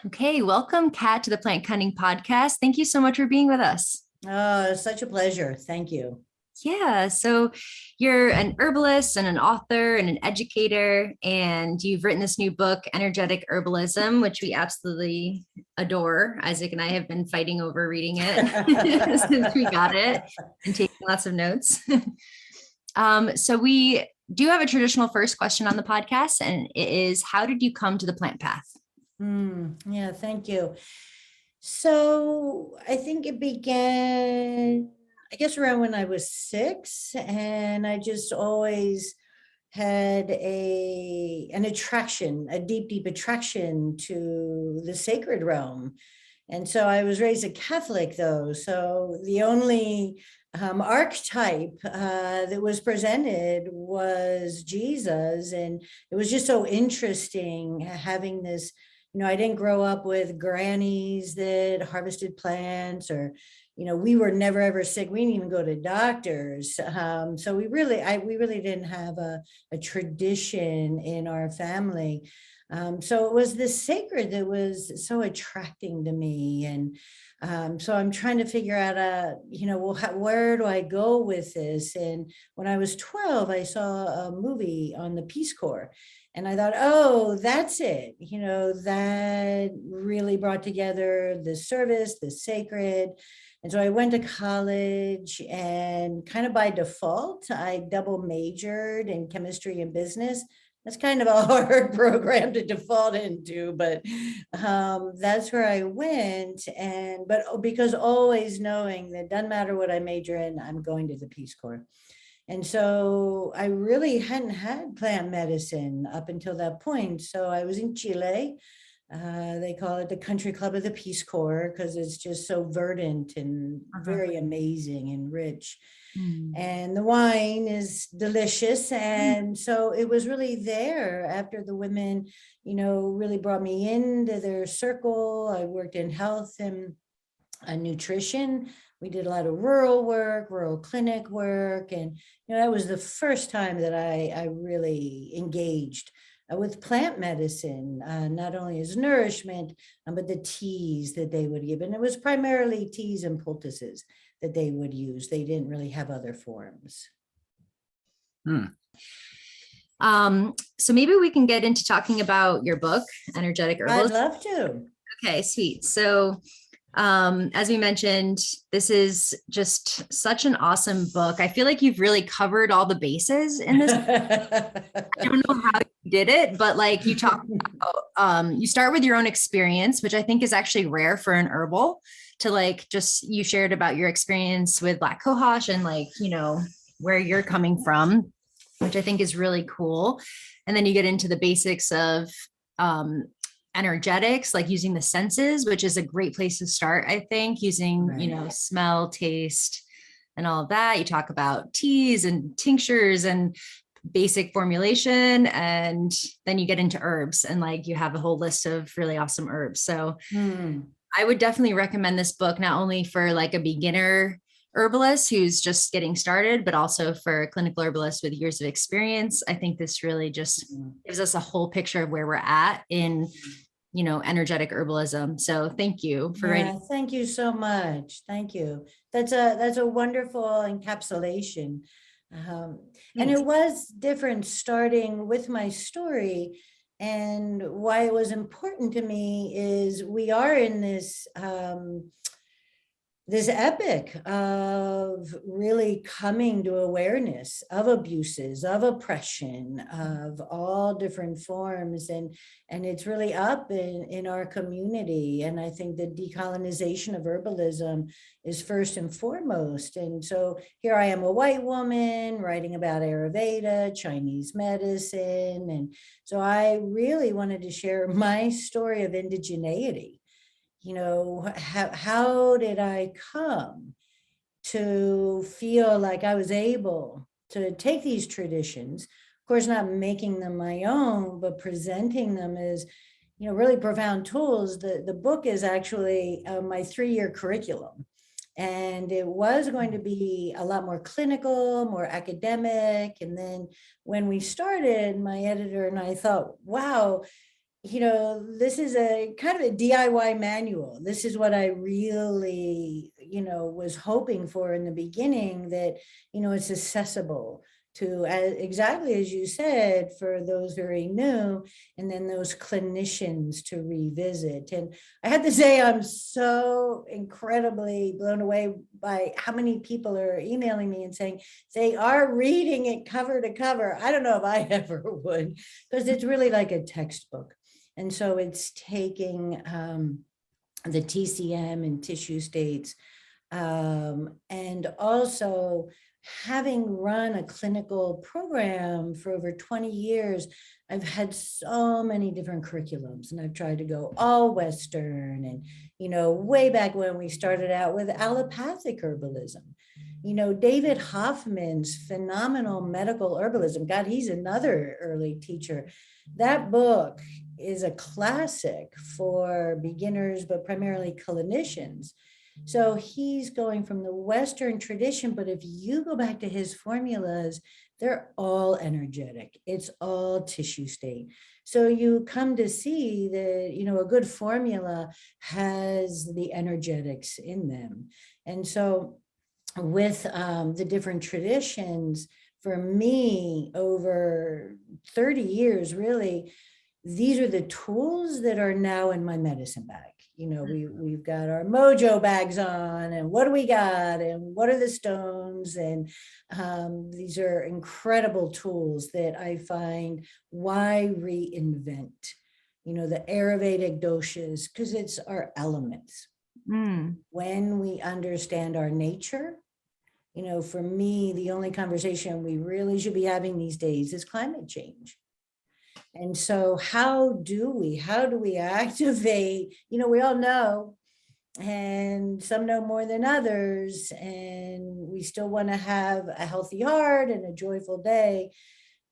Okay, welcome, Kat, to the Plant Cunning Podcast. Thank you so much for being with us. Oh, it's such a pleasure. Thank you. Yeah, so you're an herbalist and an author and an educator, and you've written this new book, Energetic Herbalism, which we absolutely adore. Isaac and I have been fighting over reading it since we got it and taking lots of notes. So we do have a traditional first question on the podcast, and it is, how did you come to the plant path? Yeah, thank you. So I think it began, I guess, around when I was 6, and I just always had an attraction, a deep, deep attraction to the sacred realm. And so I was raised a Catholic, though. So the only archetype that was presented was Jesus. And it was just so interesting having this. I didn't grow up with grannies that harvested plants, or, we were never ever sick. We didn't even go to doctors. So we really didn't have a tradition in our family. So it was this sacred that was so attracting to me. And so I'm trying to figure out, where do I go with this? And when I was 12, I saw a movie on the Peace Corps. And I thought, oh, that's it. That really brought together the service, the sacred. And so I went to college, and kind of by default, I double majored in chemistry and business. That's kind of a hard program to default into, but that's where I went. But because always knowing that doesn't matter what I major in, I'm going to the Peace Corps. And so I really hadn't had plant medicine up until that point. So I was in Chile. They call it the Country Club of the Peace Corps because it's just so verdant and very amazing and rich. And the wine is delicious. And so it was really there after the women, really brought me into their circle. I worked in health and nutrition. We did a lot of rural work, rural clinic work. And, that was the first time that I really engaged with plant medicine, not only as nourishment, but the teas that they would give. And it was primarily teas and poultices that they would use. They didn't really have other forms. So maybe we can get into talking about your book, Energetic Herbalism. I'd love to. Okay, sweet. So as we mentioned, this is just such an awesome book. I feel like you've really covered all the bases in this. I don't know how you did it, but like you talk about, you start with your own experience, which I think is actually rare for an herbal to you shared about your experience with Black Cohosh and where you're coming from, which I think is really cool. And then you get into the basics of, energetics, like using the senses, which is a great place to start, I think, using, right, smell, taste, and all of that. You talk about teas and tinctures and basic formulation, and then you get into herbs, and you have a whole list of really awesome herbs. So I would definitely recommend this book, not only for a beginner herbalist who's just getting started, but also for a clinical herbalist with years of experience. I think this really just gives us a whole picture of where we're at in, energetic herbalism. So thank you for writing. Thank you so much. Thank you. That's a wonderful encapsulation. And it was different starting with my story. And why it was important to me is we are in this epic of really coming to awareness of abuses, of oppression, of all different forms. And it's really up in our community. And I think the decolonization of herbalism is first and foremost. And so here I am, a white woman writing about Ayurveda, Chinese medicine. And so I really wanted to share my story of indigeneity. How did I come to feel like I was able to take these traditions, of course, not making them my own, but presenting them as, really profound tools. The book is actually my 3-year curriculum. And it was going to be a lot more clinical, more academic. And then when we started, my editor and I thought, wow, this is a kind of a DIY manual. This is what I really, was hoping for in the beginning, that, it's accessible to, exactly as you said, for those very new, and then those clinicians to revisit. And I had to say, I'm so incredibly blown away by how many people are emailing me and saying they are reading it cover to cover. I don't know if I ever would, because it's really like a textbook. And so it's taking the TCM and tissue states, and also having run a clinical program for over 20 years, I've had so many different curriculums, and I've tried to go all Western, and, way back when we started out with allopathic herbalism, David Hoffman's phenomenal medical herbalism. God, he's another early teacher. That book is a classic for beginners, but primarily clinicians. So he's going from the Western tradition, but if you go back to his formulas, they're all energetic. It's all tissue state. So you come to see that, a good formula has the energetics in them. And so with the different traditions, for me, over 30 years, really, these are the tools that are now in my medicine bag. We've got our mojo bags on, and what do we got, and what are the stones, and these are incredible tools that I find, why reinvent, the Ayurvedic doshas, because it's our elements. When we understand our nature, for me, the only conversation we really should be having these days is climate change. And so how do we activate, we all know, and some know more than others, and we still want to have a healthy heart and a joyful day.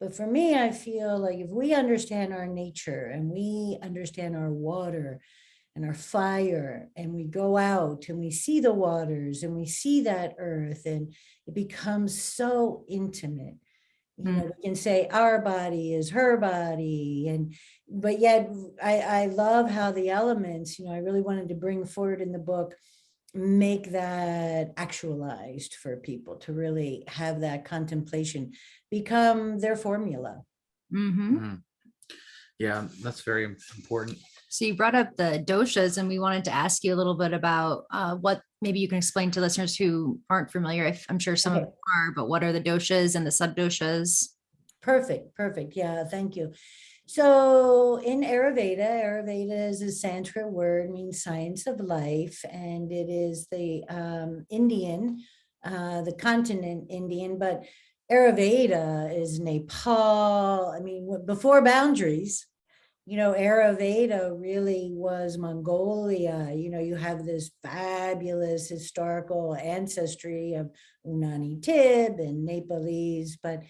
But for me, I feel like if we understand our nature, and we understand our water and our fire, and we go out and we see the waters and we see that earth, and it becomes so intimate. We can say our body is her body, but yet I love how the elements, I really wanted to bring forward in the book, make that actualized for people to really have that contemplation become their formula. Yeah, that's very important. So you brought up the doshas, and we wanted to ask you a little bit about what maybe you can explain to listeners who aren't familiar. I'm sure some of them are, but what are the doshas and the subdoshas? Perfect. Yeah, thank you. So in Ayurveda is a Sanskrit word, means science of life, and it is the Indian, the continent Indian, but Ayurveda is Nepal. I mean, before boundaries. Ayurveda really was Mongolia. You have this fabulous historical ancestry of Unani Tib and Nepalese, but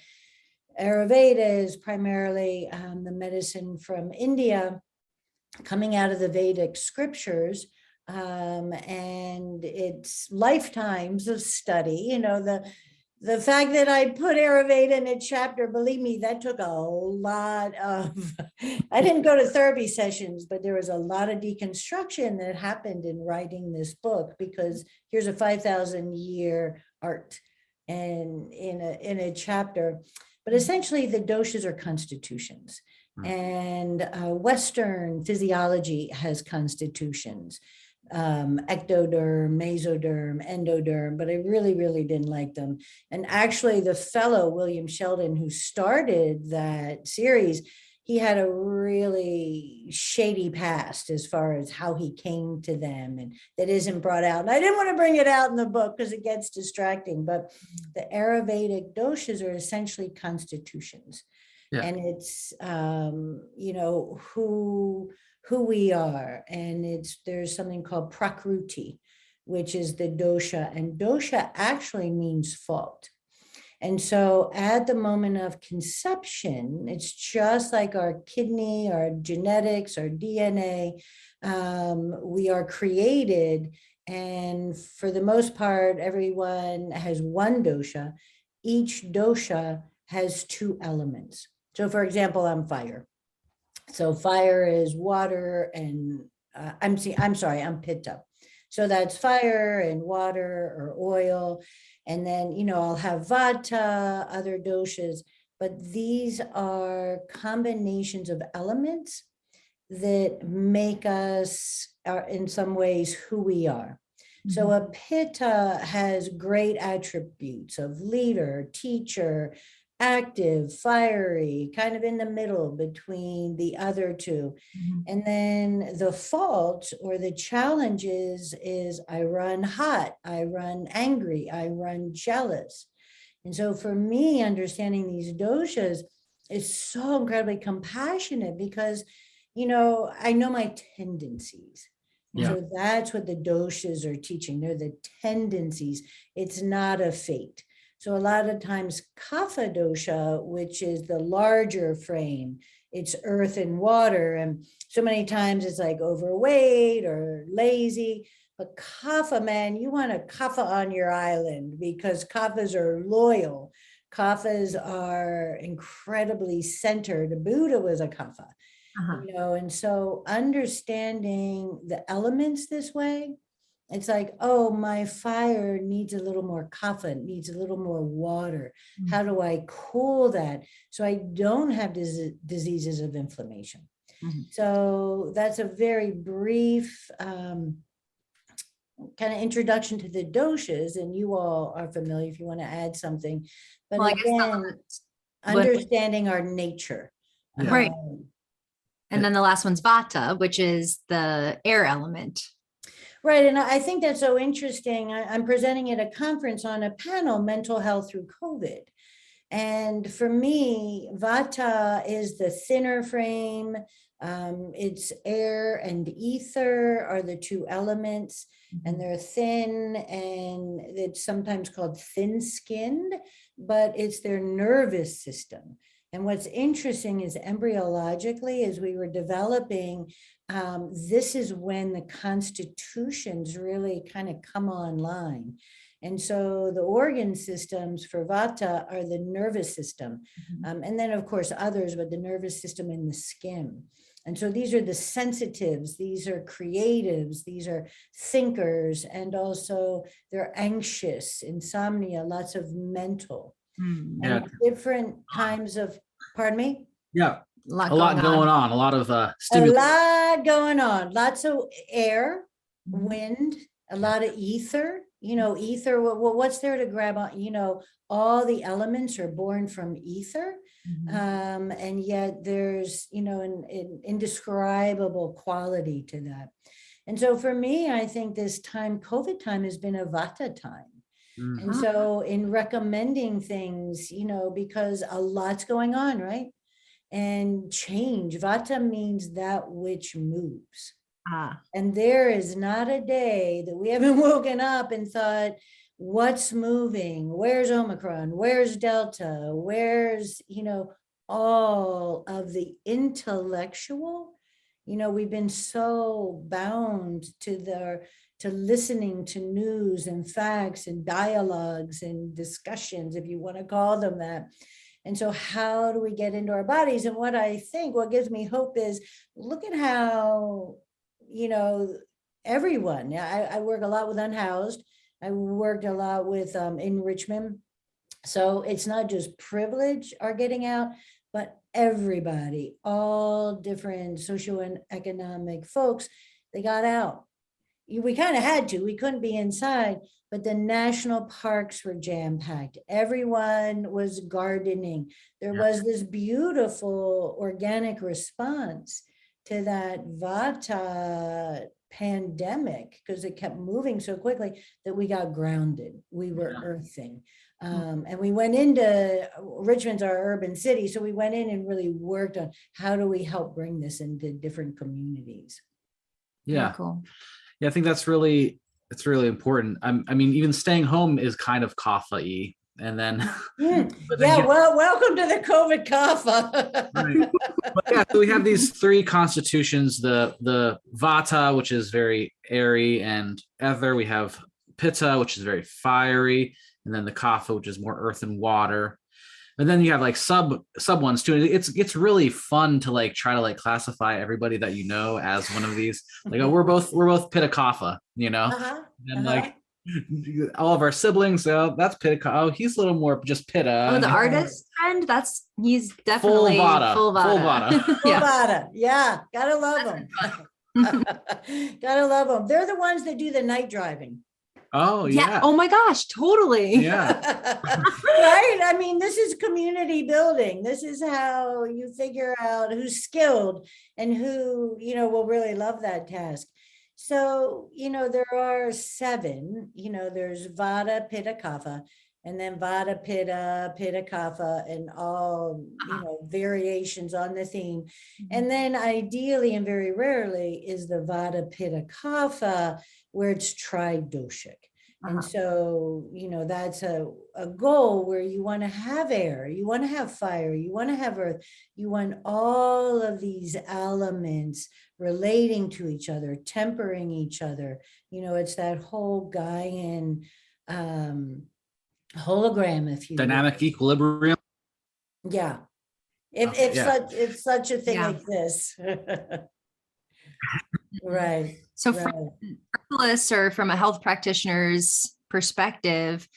Ayurveda is primarily the medicine from India coming out of the Vedic scriptures, and it's lifetimes of study. The fact that I put Ayurveda in a chapter, believe me, that took a lot of, I didn't go to therapy sessions, but there was a lot of deconstruction that happened in writing this book, because here's a 5,000-year art and in a chapter. But essentially the doshas are constitutions, and Western physiology has constitutions. Ectoderm, mesoderm, endoderm, but I really, really didn't like them. And actually the fellow, William Sheldon, who started that series, he had a really shady past as far as how he came to them, and that isn't brought out. And I didn't want to bring it out in the book because it gets distracting, but the Ayurvedic doshas are essentially constitutions. Yeah. And it's, who we are. And there's something called prakruti, which is the dosha, and dosha actually means fault. And so at the moment of conception, it's just like our kidney, our genetics, our DNA, we are created. And for the most part, everyone has one dosha. Each dosha has two elements. So for example, I'm fire. So fire is water and I'm sorry, I'm pitta. So that's fire and water or oil. And then, I'll have vata, other doshas, but these are combinations of elements that make us, in some ways, who we are. So a pitta has great attributes of leader, teacher, active, fiery, kind of in the middle between the other two. And then the fault or the challenges is I run hot, I run angry, I run jealous. And so for me, understanding these doshas is so incredibly compassionate because, I know my tendencies. And so that's what the doshas are teaching. They're the tendencies. It's not a fate. So a lot of times kapha dosha, which is the larger frame, it's earth and water. And so many times it's like overweight or lazy. But kapha, man, you want a kapha on your island because kaphas are loyal. Kaphas are incredibly centered. Buddha was a kapha. And so understanding the elements this way, it's like, oh, my fire needs a little more kapha, needs a little more water. How do I cool that so I don't have diseases of inflammation? So that's a very brief kind of introduction to the doshas, and you all are familiar if you want to add something. But Well, again, understanding our nature. Right. And then the last one's vata, which is the air element. Right. And I think that's so interesting. I'm presenting at a conference on a panel, Mental Health Through COVID. And for me, vata is the thinner frame. It's air and ether are the two elements, and they're thin, and it's sometimes called thin-skinned, but it's their nervous system. And what's interesting is embryologically, as we were developing, this is when the constitutions really kind of come online. And so the organ systems for vata are the nervous system. And then, of course, others, but the nervous system and the skin. And so these are the sensitives, these are creatives, these are thinkers, and also they're anxious, insomnia, lots of mental. Yeah. And different times of, pardon me? Yeah. A lot going on. A lot of A stimulus. lot going on. Lots of air, wind, a lot of ether. Ether, what's there to grab on? All the elements are born from ether. And yet there's, an indescribable quality to that. And so for me, I think this time, COVID time, has been a vata time. And so in recommending things, because a lot's going on, right? And change, vata means that which moves. And there is not a day that we haven't woken up and thought, what's moving? Where's Omicron? Where's Delta? Where's, all of the intellectual? We've been so bound to listening to news and facts and dialogues and discussions, if you want to call them that. And so how do we get into our bodies? And what gives me hope is, look at how, everyone, I work a lot with unhoused. I worked a lot with enrichment. So it's not just privilege are getting out, but everybody, all different social and economic folks, they got out. We kind of had to, we couldn't be inside, but the national parks were jam-packed. Everyone was gardening. There was this beautiful organic response to that vata pandemic, because it kept moving so quickly that we got grounded. We were earthing. And we went into, Richmond's our urban city, so we went in and really worked on how do we help bring this into different communities. Yeah. Cool. Yeah, I think it's really important. I mean, even staying home is kind of kapha-y. And then, welcome to the COVID kapha. Right. But yeah, so we have these three constitutions: the vata, which is very airy and ether. We have pitta, which is very fiery, and then the kapha, which is more earth and water. And then you have like sub ones too. It's really fun to like try to like classify everybody that you know as one of these. Like, oh, we're both Pitta Kapha, you know? Uh-huh. And like all of our siblings, oh, that's Pitta. Oh, he's a little more just Pitta. Oh, the And artist friend, he's full definitely vata. full vata. Yeah. Vata. Yeah, gotta love them. Gotta love them. They're the ones that do the night driving. Oh Yeah. yeah. Oh my gosh, totally. Yeah. Right? I mean, this is community building. This is how you figure out who's skilled and who, will really love that task. So, there are 7, there's Vata, Pitta, Kapha, and then Vata, Pitta, Pitta, Kapha, and all, variations on the theme. And then ideally, and very rarely, is the Vata, Pitta, Kapha, where it's tridoshic. And so, that's a goal where you want to have air, you want to have fire, you want to have earth, you want all of these elements relating to each other, tempering each other. It's that whole Gaian hologram, if you Dynamic equilibrium. Yeah. If Okay, yeah. if such a thing Yeah. exists. Right. So right. from herbalists or from a health practitioner's perspective,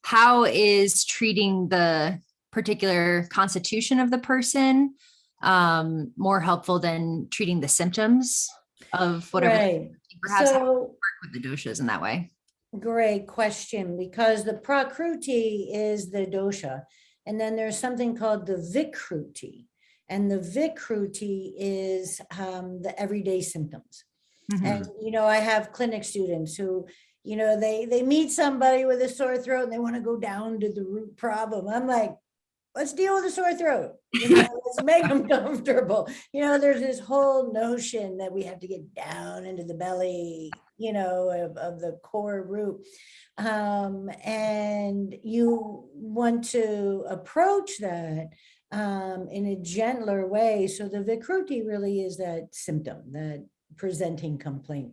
how is treating the particular constitution of the person more helpful than treating the symptoms of whatever? Right. Perhaps how to So work with the doshas in that way. great question, because the prakruti is the dosha, and then there's something called the vikruti, and the vikruti is the everyday symptoms. And I have clinic students who, they meet somebody with a sore throat and they want to go down to the root problem. I'm like, let's deal with the sore throat. Let's make them comfortable. There's this whole notion that we have to get down into the belly, of the core root. And you want to approach that in a gentler way. So the vikruti really is that symptom, that presenting complaint.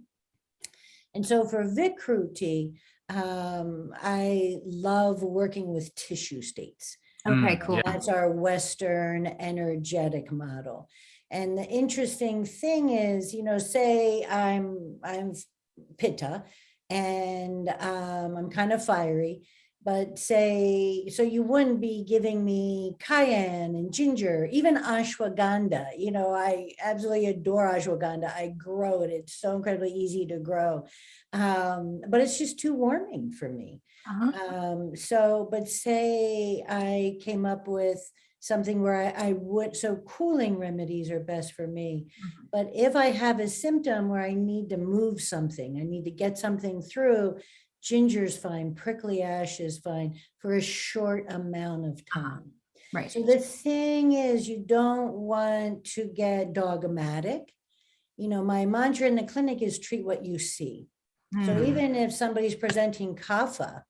And so for vikruti, I love working with tissue states. Okay, cool. That's our Western energetic model. And the interesting thing is, say I'm Pitta and I'm kind of fiery, but so you wouldn't be giving me cayenne and ginger, even ashwagandha. I absolutely adore ashwagandha. I grow it. It's so incredibly easy to grow. But it's just too warming for me. But say I came up with something where I would, so cooling remedies are best for me. But if I have a symptom where I need to move something, I need to get something through, ginger's fine, prickly ash is fine for a short amount of time. Right. So the thing is, you don't want to get dogmatic. My mantra in the clinic is treat what you see. So even if somebody's presenting kapha,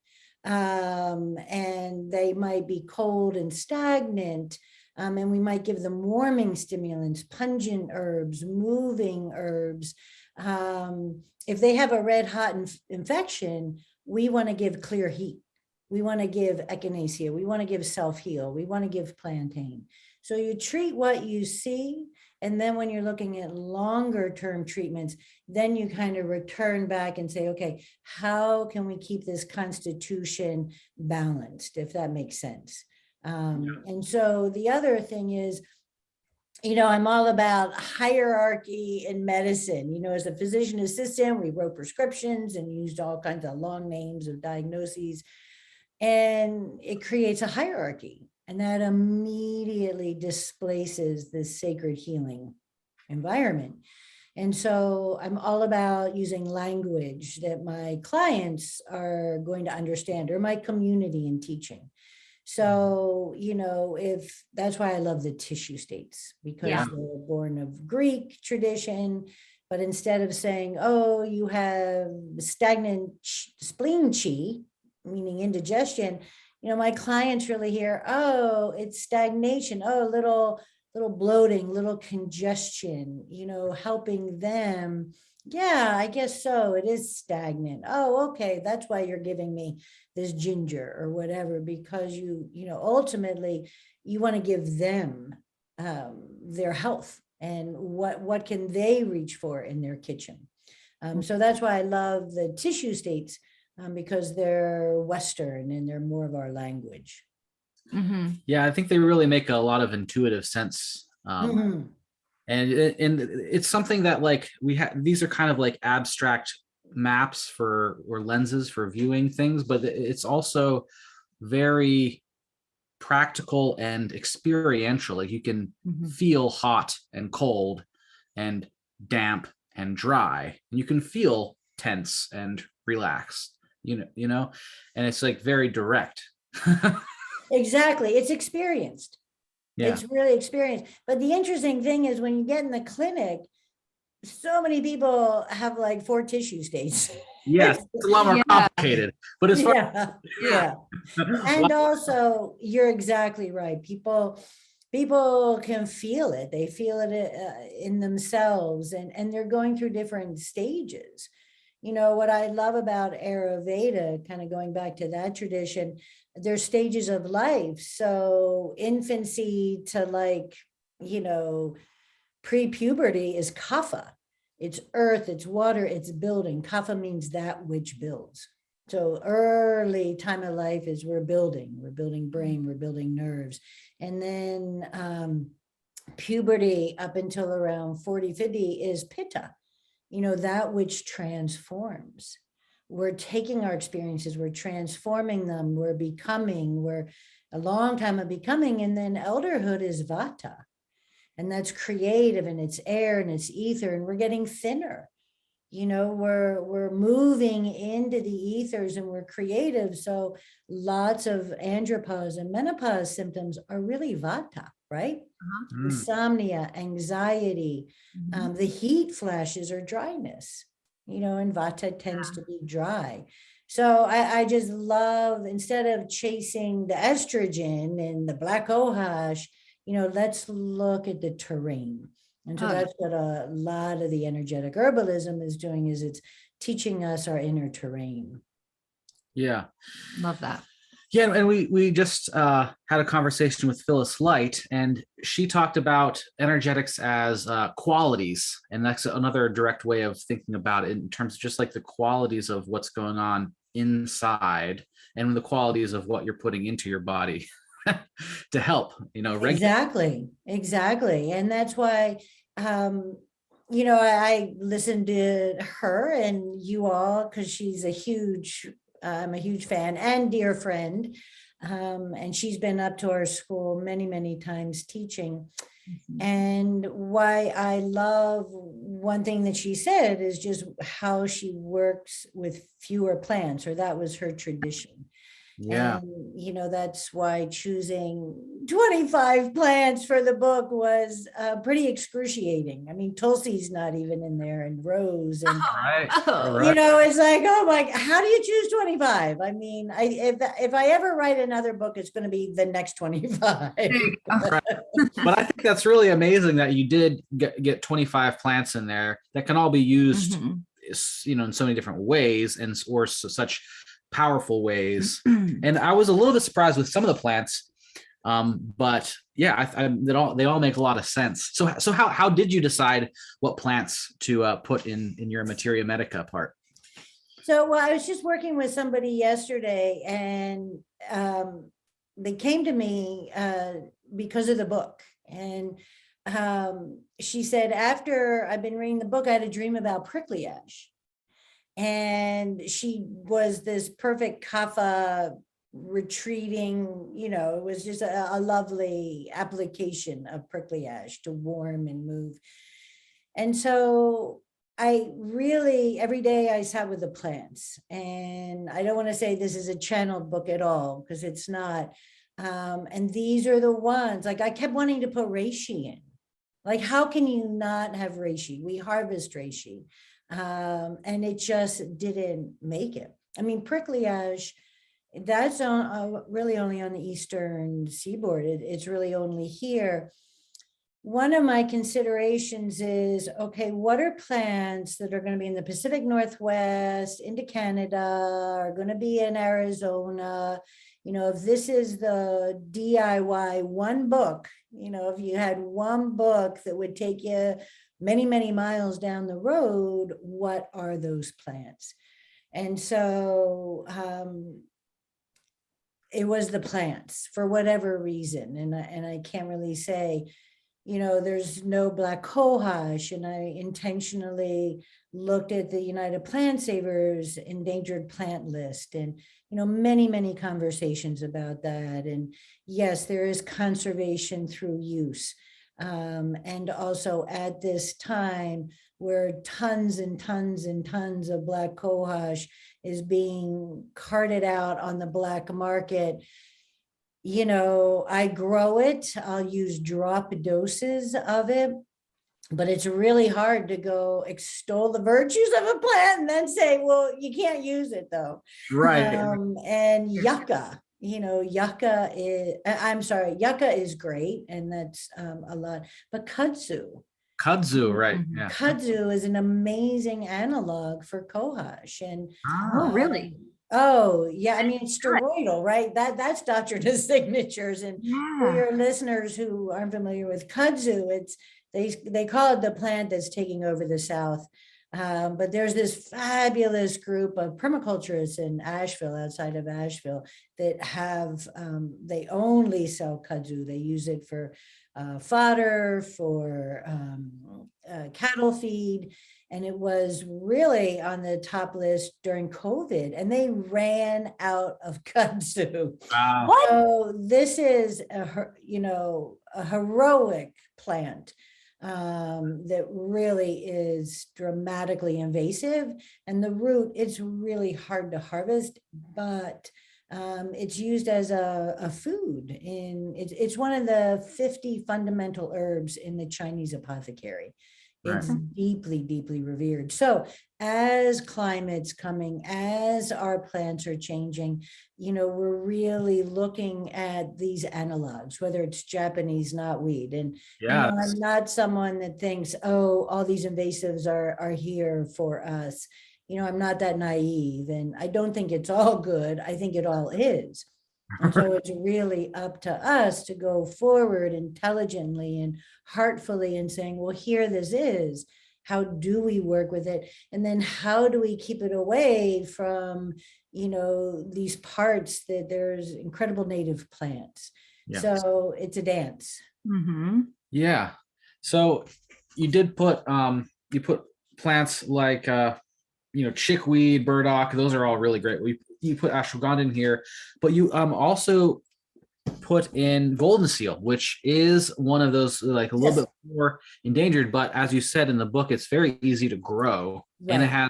and they might be cold and stagnant, and we might give them warming stimulants, pungent herbs, moving herbs. If they have a red hot infection, we want to give clear heat. We want to give echinacea. We want to give self-heal. We want to give plantain. So you treat what you see. And then when you're looking at longer term treatments, then you kind of return back and say, okay, how can we keep this constitution balanced, if that makes sense? And so the other thing is, I'm all about hierarchy in medicine. As a physician assistant, we wrote prescriptions and used all kinds of long names of diagnoses, and it creates a hierarchy. And that immediately displaces this sacred healing environment. And so I'm all about using language that my clients are going to understand, or my community in teaching. So, if that's why I love the tissue states, because they're born of Greek tradition. But instead of saying, oh, you have stagnant spleen chi, meaning indigestion, my clients really hear, oh, it's stagnation. Oh, a little little bloating, little congestion, helping them. Yeah, I guess so. It is stagnant. Oh, okay. That's why you're giving me this ginger or whatever, because ultimately you want to give them their health and what can they reach for in their kitchen. So that's why I love the tissue states, because they're Western and they're more of our language. Yeah, I think they really make a lot of intuitive sense. And it's something that like we have, these are kind of like abstract maps or lenses for viewing things, but it's also very practical and experiential. Like you can feel hot and cold and damp and dry, and you can feel tense and relaxed, and it's like very direct. Exactly. It's experienced. Yeah. It's really experienced. But the interesting thing is when you get in the clinic, so many people have like 4 tissue states. Yes, it's a lot more complicated. But as far yeah. And also, you're exactly right. People can feel it. They feel it in themselves, and they're going through different stages. What I love about Ayurveda, kind of going back to that tradition, there's stages of life. So infancy to pre-puberty is kapha. It's earth, it's water, it's building. Kapha means that which builds. So early time of life is we're building brain, we're building nerves. And then puberty up until around 40, 50 is pitta, that which transforms. We're taking our experiences, we're transforming them, we're becoming, we're a long time of becoming. And then elderhood is vata. And that's creative, and it's air and it's ether, and we're getting thinner. We're moving into the ethers and we're creative. So lots of andropause and menopause symptoms are really vata, right? Insomnia, anxiety, the heat flashes or dryness, and vata tends to be dry. So I just love, instead of chasing the estrogen and the black ohash, let's look at the terrain. And so that's what a lot of the energetic herbalism is doing, is it's teaching us our inner terrain. Yeah. Love that. Yeah. And we just had a conversation with Phyllis Light, and she talked about energetics as qualities. And that's another direct way of thinking about it, in terms of just like the qualities of what's going on inside and the qualities of what you're putting into your body. To help, Exactly. And that's why, I listened to her and you all, because she's I'm a huge fan and dear friend. And she's been up to our school many, many times teaching. And why I love one thing that she said is just how she works with fewer plants, or that was her tradition. Yeah. And, that's why choosing 25 plants for the book was pretty excruciating. I mean, Tulsi's not even in there, and rose. And, Right. it's like, oh my, how do you choose 25? I mean, if I ever write another book, it's going to be the next 25. Right. But I think that's really amazing that you did get 25 plants in there that can all be used, in so many different ways, or such powerful ways. And I was a little bit surprised with some of the plants, but yeah, they all make a lot of sense. So how did you decide what plants to put in your materia medica part? So, I was just working with somebody yesterday, and they came to me because of the book. And she said, after I've been reading the book, I had a dream about prickly ash. And she was this perfect kapha retreating, it was just a lovely application of prickly ash to warm and move. And so I really, every day I sat with the plants, and I don't want to say this is a channeled book at all, because it's not. And these are the ones, like I kept wanting to put reishi in. Like, how can you not have reishi? We harvest reishi. And it just didn't make it. I mean, prickly ash, that's really only on the eastern seaboard. It's really only here. one of my considerations is, okay, what are plants that are going to be in the Pacific Northwest, into Canada, are going to be in Arizona? You know, if this is the DIY one book, you know, if you had one book that would take you many, many miles down the road, what are those plants? And so it was the plants for whatever reason. And I can't really say, you know, there's no black cohosh, and I intentionally looked at the United Plant Savers endangered plant list, and, you know, many, many conversations about that. And yes, there is conservation through use. And also at this time where tons and tons and tons of black cohosh is being carted out on the black market, you know, I grow it, I'll use drop doses of it, but it's really hard to go extol the virtues of a plant and then say, well, you can't use it though. Right. And yucca, you know, yucca is great, and that's a lot, but kudzu. Kudzu, right. Yeah. Kudzu is an amazing analog for cohosh. And Oh, really? oh, yeah. I mean, it's steroidal, right? That's Dr. signatures. And for Yeah. your listeners who aren't familiar with kudzu, they call it the plant that's taking over the South. But there's this fabulous group of permaculturists in Asheville, outside of Asheville, that have, they only sell kudzu. They use it for fodder, for cattle feed. And it was really on the top list during COVID, and they ran out of kudzu. Wow. What? So this is a heroic plant that really is dramatically invasive, and the root, it's really hard to harvest, but it's used as a food. It's one of the 50 fundamental herbs in the Chinese apothecary. It's deeply, deeply revered. So as climate's coming, as our plants are changing, you know, we're really looking at these analogs, whether it's Japanese knotweed. And Yeah. you know, I'm not someone that thinks, oh, all these invasives are here for us. You know, I'm not that naive, and I don't think it's all good. I think it all is. And so it's really up to us to go forward intelligently and heartfully and saying, well, here this is. How do we work with it? And then how do we keep it away from, you know, these parts that there's incredible native plants. Yeah. So it's a dance. Mm-hmm. Yeah. So you did put plants like chickweed, burdock. Those are all really great. You put ashwagandha in here, but you also put in Goldenseal, which is one of those, like a little bit more endangered, but as you said in the book, it's very easy to grow, and it has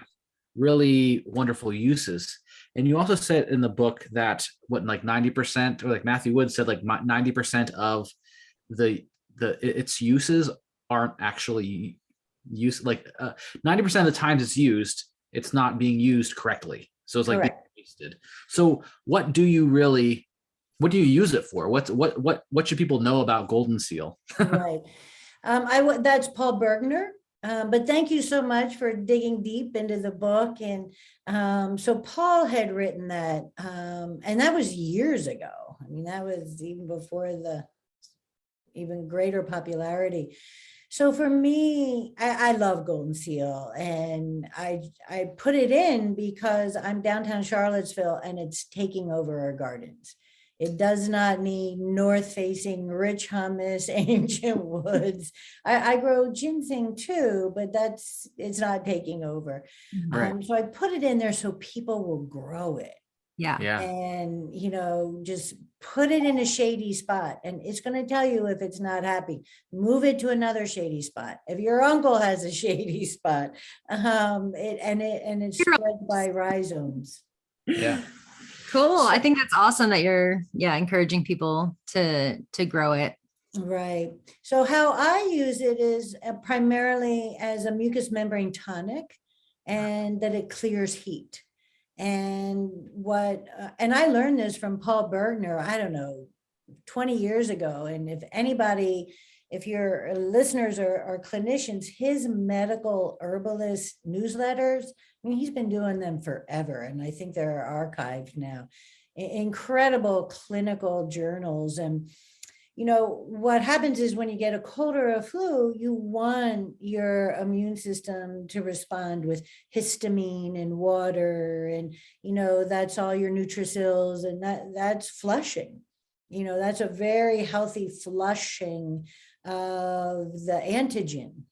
really wonderful uses. And you also said in the book that like 90%, or like Matthew Wood said, like 90% of its uses aren't actually used. Like 90% of the times it's used, it's not being used correctly. So it's like being wasted. So what do you use it for? What should people know about Goldenseal? Right. That's Paul Bergner. But thank you so much for digging deep into the book. And so Paul had written that, and that was years ago. I mean, that was even before the even greater popularity. So for me, I love Goldenseal, and I put it in because I'm downtown Charlottesville and it's taking over our gardens. It does not need north-facing, rich humus, ancient woods. I grow ginseng too, but it's not taking over. Right. So I put it in there so people will grow it. Yeah. And, just put it in a shady spot, and it's going to tell you if it's not happy. Move it to another shady spot. If your uncle has a shady spot, it's spread by rhizomes. Yeah. Cool. I think that's awesome that you're encouraging people to grow it. Right. So how I use it is primarily as a mucous membrane tonic, and that it clears heat. And and I learned this from Paul Bergner, I don't know, 20 years ago. And if anybody if your listeners are clinicians, his medical herbalist newsletters, I mean, he's been doing them forever. And I think they're archived now. Incredible clinical journals. And what happens is when you get a cold or a flu, you want your immune system to respond with histamine and water. And, that's all your Nutricils, and that's flushing. That's a very healthy flushing of the antigen.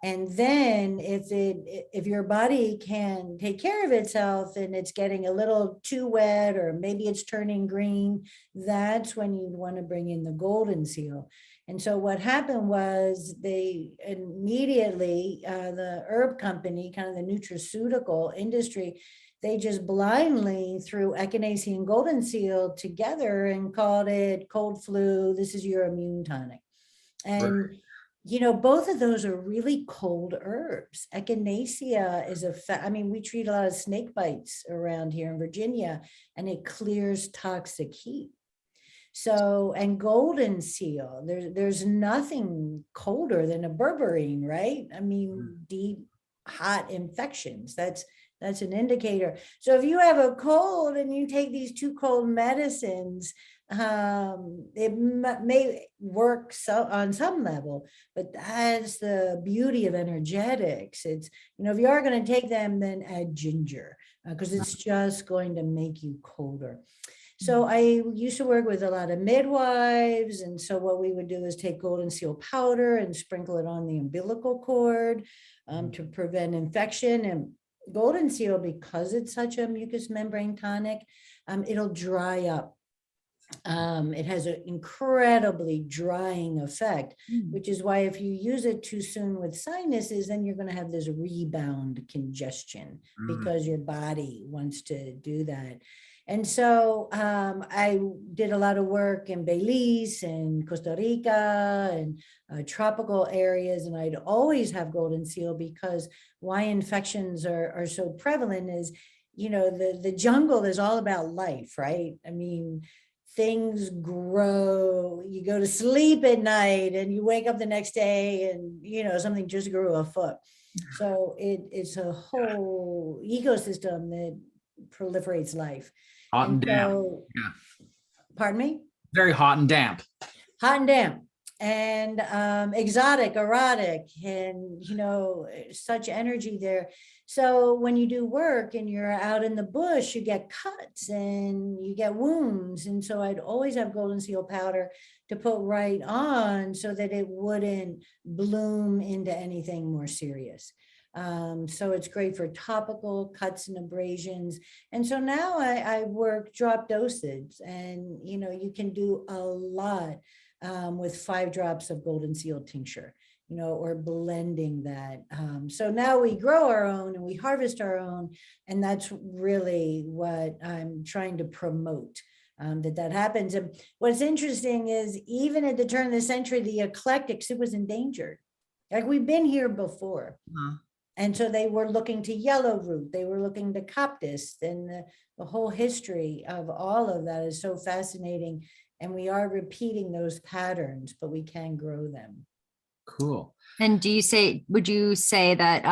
And then if your body can take care of itself and it's getting a little too wet, or maybe it's turning green, that's when you'd want to bring in the Goldenseal. And so what happened was they immediately, the herb company, kind of the nutraceutical industry, they just blindly threw Echinacea and Goldenseal together and called it cold flu. This is your immune tonic. And both of those are really cold herbs. Echinacea is we treat a lot of snake bites around here in Virginia, and it clears toxic heat. So, and Goldenseal, there's nothing colder than a berberine, right? I mean, deep, hot infections. That's an indicator. So if you have a cold and you take these two cold medicines, it may work on some level, but that's the beauty of energetics. It's, if you are going to take them, then add ginger, because it's just going to make you colder. So I used to work with a lot of midwives. And so what we would do is take Goldenseal powder and sprinkle it on the umbilical cord to prevent infection. And Goldenseal, because it's such a mucous membrane tonic, it'll dry up. It has an incredibly drying effect, which is why if you use it too soon with sinuses, then you're going to have this rebound congestion because your body wants to do that. And so I did a lot of work in Belize and Costa Rica and tropical areas, and I'd always have Goldenseal, because why infections are so prevalent is, the jungle is all about life, right? I mean, things grow, you go to sleep at night and you wake up the next day and, something just grew a foot. So it's a whole ecosystem that proliferates life. Hot and damp. Yeah. Pardon me? Very hot and damp. Hot and damp. And exotic, erotic, and, such energy there. So when you do work and you're out in the bush, you get cuts and you get wounds. And so I'd always have Goldenseal powder to put right on so that it wouldn't bloom into anything more serious. So it's great for topical cuts and abrasions. And so now I work drop dosage, and, you can do a lot with 5 drops of Goldenseal tincture, or blending that. So now we grow our own and we harvest our own. And that's really what I'm trying to promote, that happens. And what's interesting is, even at the turn of the century, the eclectics, it was endangered. Like, we've been here before. And so they were looking to yellow root, they were looking to coptis, and the whole history of all of that is so fascinating. And we are repeating those patterns, but we can grow them. Cool. And would you say that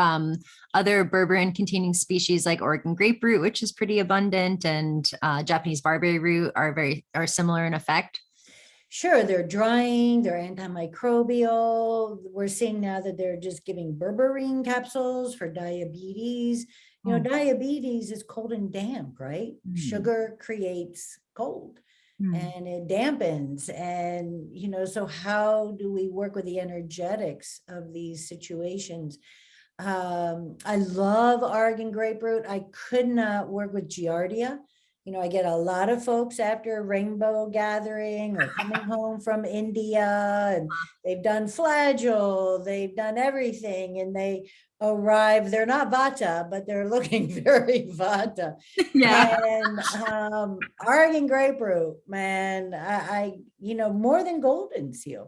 other berberine containing species like Oregon grapefruit, which is pretty abundant, and Japanese barberry root are similar in effect? Sure, they're drying, they're antimicrobial. We're seeing now that they're just giving berberine capsules for diabetes. Diabetes is cold and damp, right? Sugar creates cold. And it dampens. And, so how do we work with the energetics of these situations? I love Oregon grapefruit. I could not work with Giardia. I get a lot of folks after a rainbow gathering or coming home from India, and they've done flagell, they've done everything, and they arrive, they're not vata, but they're looking very vata. Yeah. And Oregon grapefruit, man, I more than Goldenseal.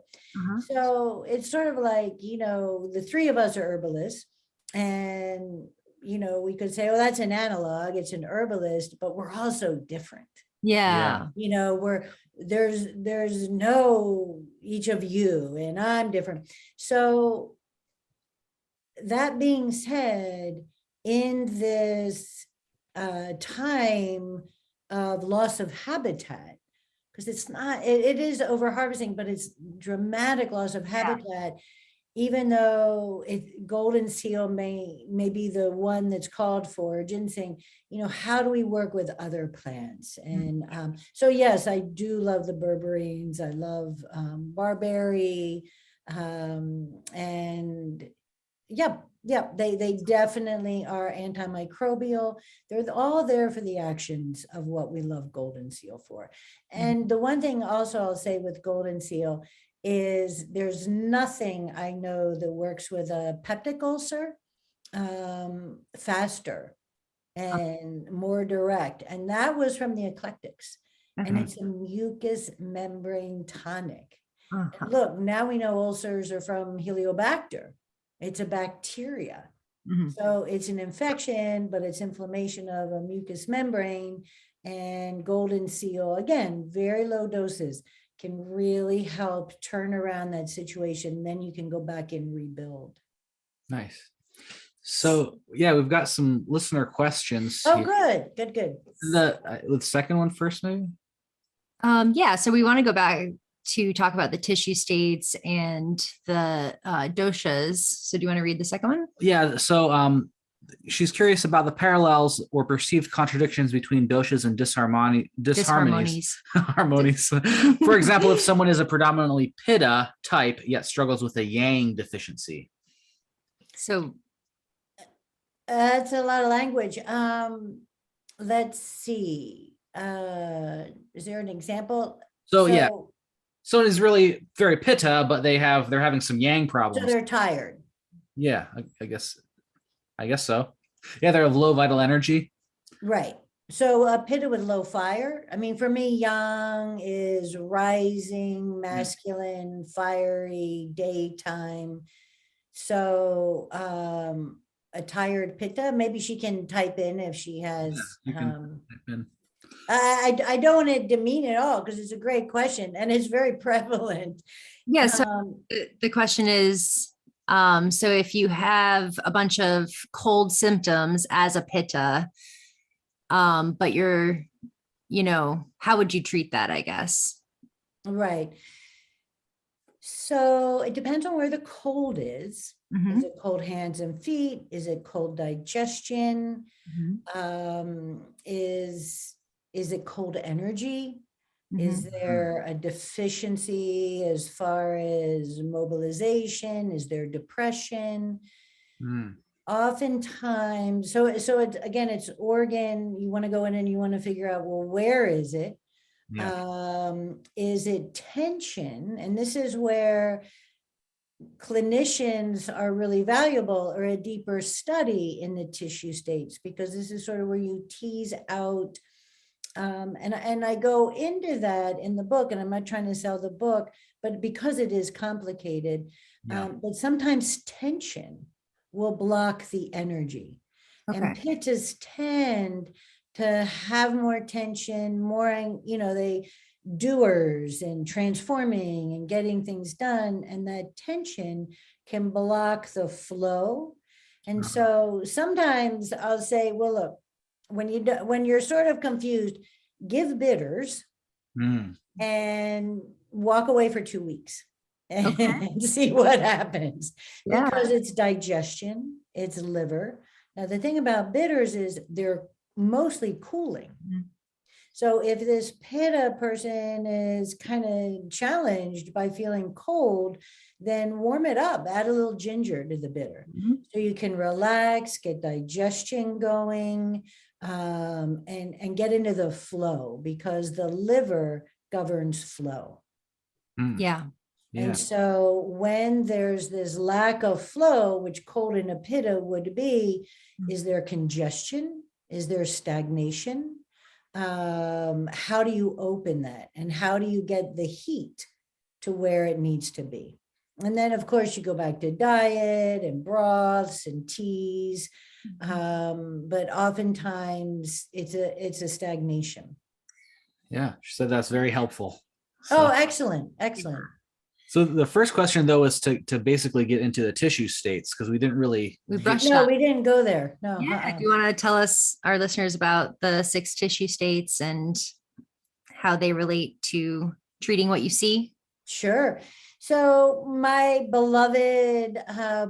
So it's sort of like, the 3 of us are herbalists, and we could say, well, that's an analog, it's an herbalist, but we're also different. Yeah. there's no each of you and I'm different. So that being said, in this time of loss of habitat, because it's not, it is over harvesting, but it's dramatic loss of habitat. Even though Goldenseal may be the one that's called for ginseng, how do we work with other plants? And so yes, I do love the berberines. I love barberry, and they definitely are antimicrobial. They're all there for the actions of what we love Goldenseal for. And the one thing also I'll say with Goldenseal is there's nothing I know that works with a peptic ulcer faster and more direct. And that was from the eclectics. And it's a mucus membrane tonic. And look, now we know ulcers are from Heliobacter. It's a bacteria. So it's an infection, but it's inflammation of a mucous membrane. And Goldenseal, again, very low doses, can really help turn around that situation. Then you can go back and rebuild. Nice. So yeah, we've got some listener questions. Oh, here. Good. The second one first, maybe. So we want to go back to talk about the tissue states and the doshas. So do you want to read the second one? Yeah. So she's curious about the parallels or perceived contradictions between doshas and disharmonies. Harmonies. For example, if someone is a predominantly pitta type yet struggles with a yang deficiency. So that's a lot of language. Let's see. Is there an example? Yeah. So it is really very pitta, but they're having some yang problems. So they're tired. Yeah, I guess so. Yeah, they're of low vital energy. Right. So a pitta with low fire. I mean, for me, yang is rising, masculine, fiery, daytime. So a tired pitta, maybe she can type in if she has. I don't want to demean it all because it's a great question and it's very prevalent. Yeah. So the question is, so if you have a bunch of cold symptoms as a pitta, but you're, how would you treat that, I guess? Right. So it depends on where the cold is. Is it cold hands and feet? Is it cold digestion? Is it cold energy? Is there a deficiency as far as mobilization? Is there depression? Oftentimes, so it's organ. You want to go in and you want to figure out, well, where is it? Is it tension? And this is where clinicians are really valuable, or a deeper study in the tissue states, because this is sort of where you tease out. And I go into that in the book, and I'm not trying to sell the book, but because it is complicated, but sometimes tension will block the energy. And pittas tend to have more tension, more, they doers and transforming and getting things done. And that tension can block the flow. And so sometimes I'll say, well, look, when you're sort of confused, give bitters and walk away for 2 weeks and see what happens. Because it's digestion, it's liver. Now, the thing about bitters is they're mostly cooling. So if this pitta person is kind of challenged by feeling cold, then warm it up, add a little ginger to the bitter. So you can relax, get digestion going, and get into the flow, because the liver governs flow. And so when there's this lack of flow, which cold in a pitta would be, is there congestion? Is there stagnation? How do you open that? And how do you get the heat to where it needs to be? And then, of course, you go back to diet and broths and teas. But oftentimes it's a stagnation. Yeah, she said that's very helpful. Oh, So, excellent. Excellent. so the first question though is to basically get into the tissue states, because we didn't really We get- brushed No, up. we didn't go there. No. Yeah, if you want to tell us, our listeners, about the 6 tissue states and how they relate to treating what you see. Sure. So my beloved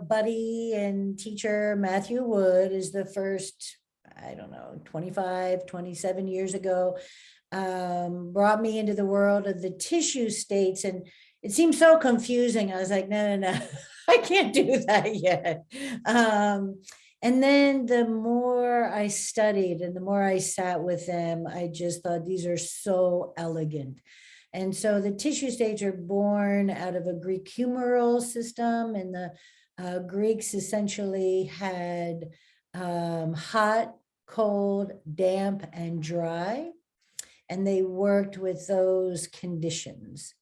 buddy and teacher, Matthew Wood, is the first, I don't know, 25, 27 years ago, brought me into the world of the tissue states. And it seemed so confusing. I was like, no, no, no, I can't do that yet. And then the more I studied and the more I sat with them, I just thought these are so elegant. And so the tissue states are born out of a Greek humoral system, and the Greeks essentially had hot, cold, damp, and dry, and they worked with those conditions.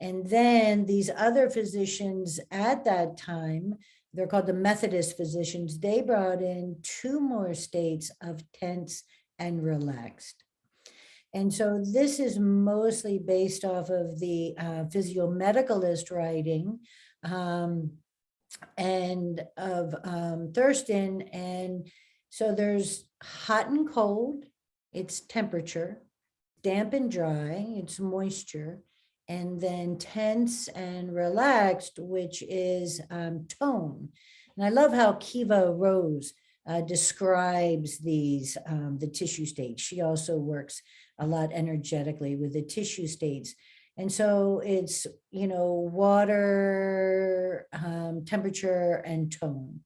And then these other physicians at that time, they're called the Methodist physicians, they brought in 2 more states of tense and relaxed. And so this is mostly based off of the physiomedicalist writing and of Thurston. And so there's hot and cold, it's temperature, damp and dry, it's moisture, and then tense and relaxed, which is tone. And I love how Kiva Rose describes these, the tissue states. She also works a lot energetically with the tissue states. And so it's, water, temperature, and tone.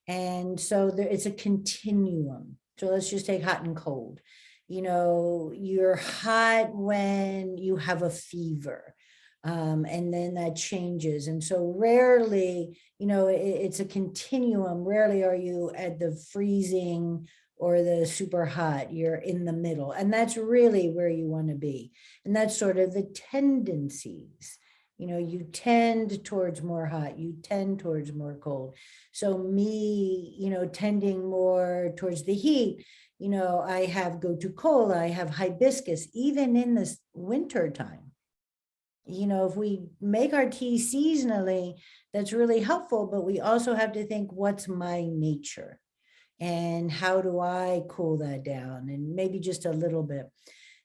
And so it's a continuum. So let's just take hot and cold. You're hot when you have a fever. And then that changes. And so rarely, it's a continuum. Rarely are you at the freezing or the super hot. You're in the middle. And that's really where you want to be. And that's sort of the tendencies. You tend towards more hot, you tend towards more cold. So me, tending more towards the heat, I have gotu kola, I have hibiscus, even in this winter time. If we make our tea seasonally, that's really helpful, but we also have to think, what's my nature? And how do I cool that down? And maybe just a little bit.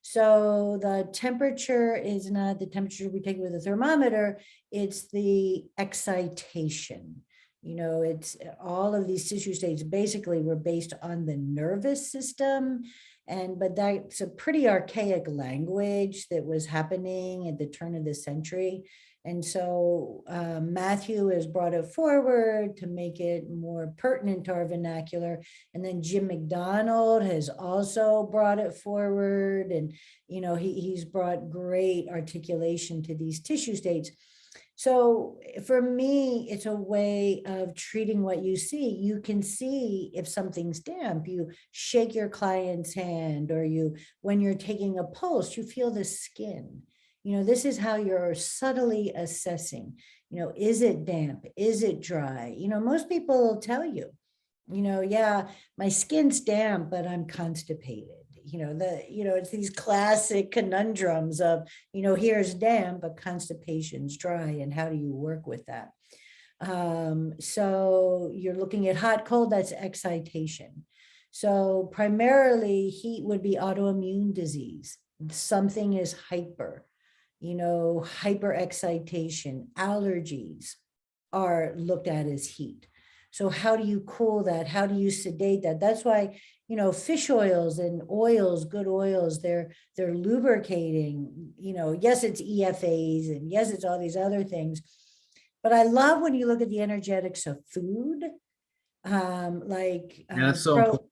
So the temperature is not the temperature we take with a thermometer, it's the excitation. It's all of these tissue states basically were based on the nervous system. But that's a pretty archaic language that was happening at the turn of the century. And so Matthew has brought it forward to make it more pertinent to our vernacular. And then Jim McDonald has also brought it forward. And, he's brought great articulation to these tissue states. So for me, it's a way of treating what you see. You can see if something's damp, you shake your client's hand, or when you're taking a pulse, you feel the skin. This is how you're subtly assessing, is it damp? Is it dry? Most people will tell you, yeah, my skin's damp, but I'm constipated. It's these classic conundrums of, here's damp, but constipation's dry. And how do you work with that? So you're looking at hot, cold, that's excitation. So primarily heat would be autoimmune disease. Something is hyper, hyper excitation. Allergies are looked at as heat. So how do you cool that? How do you sedate that? That's why, fish oils and oils, good oils, they're lubricating, yes, it's EFAs, and yes, it's all these other things. But I love when you look at the energetics of food, that's so important.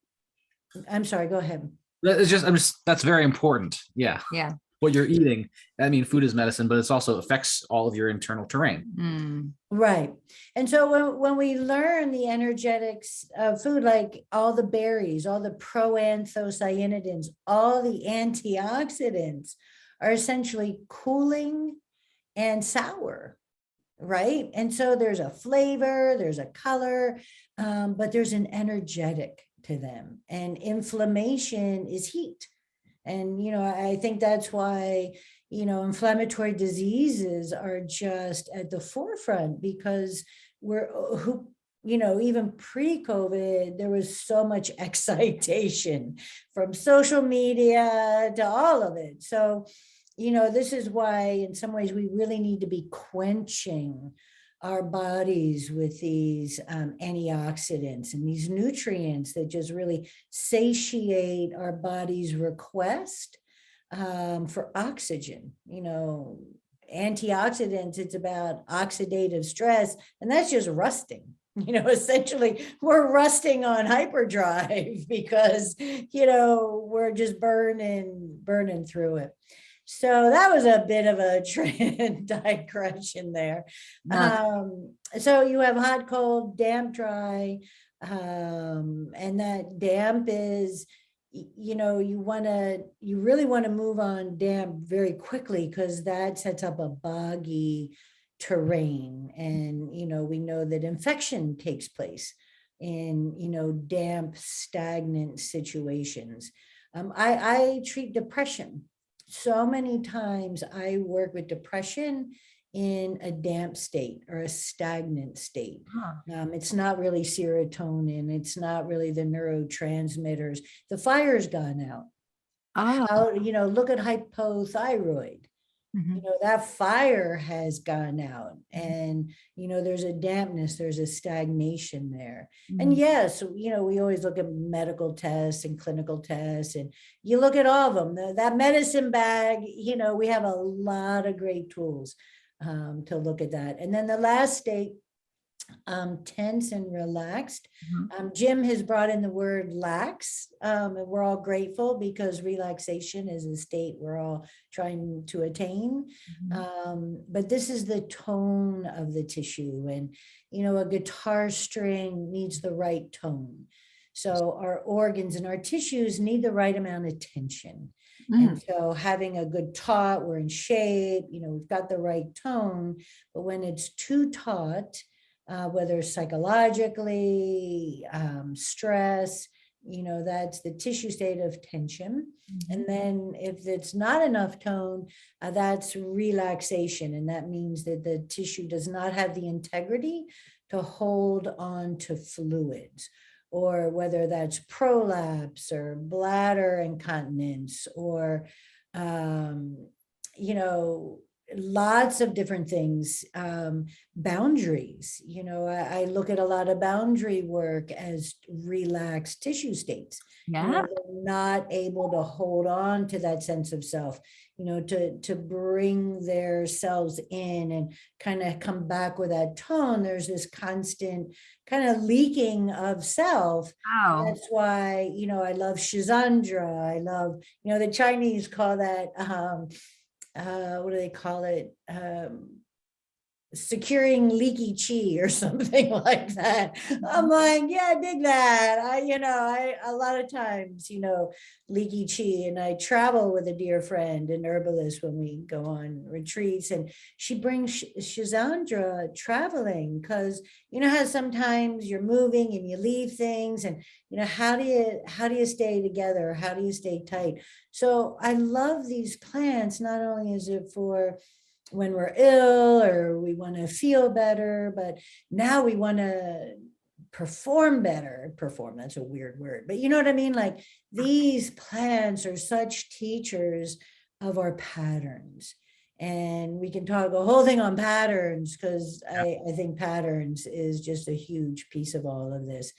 I'm sorry, go ahead. That's very important. Yeah. Yeah. What you're eating. I mean, food is medicine, but it also affects all of your internal terrain. Right. And so when we learn the energetics of food, like all the berries, all the proanthocyanidins, all the antioxidants are essentially cooling and sour, right? And so there's a flavor, there's a color, but there's an energetic to them. And inflammation is heat. And, I think that's why, inflammatory diseases are just at the forefront because even pre-COVID, there was so much excitation from social media to all of it. So, this is why in some ways we really need to be quenching our bodies with these antioxidants and these nutrients that just really satiate our body's request for oxygen. Antioxidants, it's about oxidative stress, and that's just rusting. Essentially we're rusting on hyperdrive because, we're just burning through it. So that was a bit of a digression there. So you have hot, cold, damp, dry, and that damp is, you really want to move on damp very quickly because that sets up a boggy terrain. And, we know that infection takes place in, damp, stagnant situations. I treat depression. So many times I work with depression in a damp state or a stagnant state. It's not really serotonin. It's not really the neurotransmitters. The fire's gone out. Look at hypothyroid. That fire has gone out, and there's a dampness, there's a stagnation there. And yes, we always look at medical tests and clinical tests, and you look at all of them. That medicine bag, we have a lot of great tools to look at that. And then the last state, tense and relaxed. Jim has brought in the word lax, and we're all grateful because relaxation is a state we're all trying to attain. But this is the tone of the tissue, and a guitar string needs the right tone. So our organs and our tissues need the right amount of tension. And so having a good taut, we're in shape, we've got the right tone. But when it's too taut, whether psychologically, stress, that's the tissue state of tension. And then if it's not enough tone, that's relaxation. And that means that the tissue does not have the integrity to hold on to fluids, or whether that's prolapse or bladder incontinence, or, lots of different things. Boundaries, I look at a lot of boundary work as relaxed tissue states. They're not able to hold on to that sense of self, to bring their selves in and kind of come back with that tone. There's this constant kind of leaking of self. That's why, I love Shizandra. I love, the Chinese call that, what do they call it? Securing leaky chi or something like that. I'm like, yeah, I dig that. I a lot of times, leaky chi, and I travel with a dear friend, an herbalist, when we go on retreats, and she brings Shizandra traveling because how sometimes you're moving and you leave things, and how do you stay together? How do you stay tight? So I love these plants. Not only is it for when we're ill or we want to feel better, but now we want to perform better. Perform, that's a weird word, but you know what I mean? Like, these plants are such teachers of our patterns. And we can talk a whole thing on patterns, because I think patterns is just a huge piece of all of this.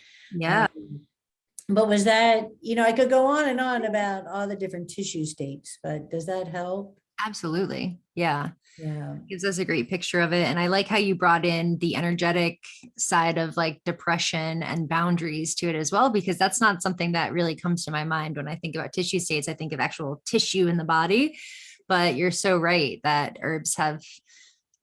But was that, I could go on and on about all the different tissue states, but does that help? Absolutely. Yeah. Gives us a great picture of it. And I like how you brought in the energetic side of like depression and boundaries to it as well, because that's not something that really comes to my mind when I think about tissue states. I think of actual tissue in the body, but you're so right that herbs have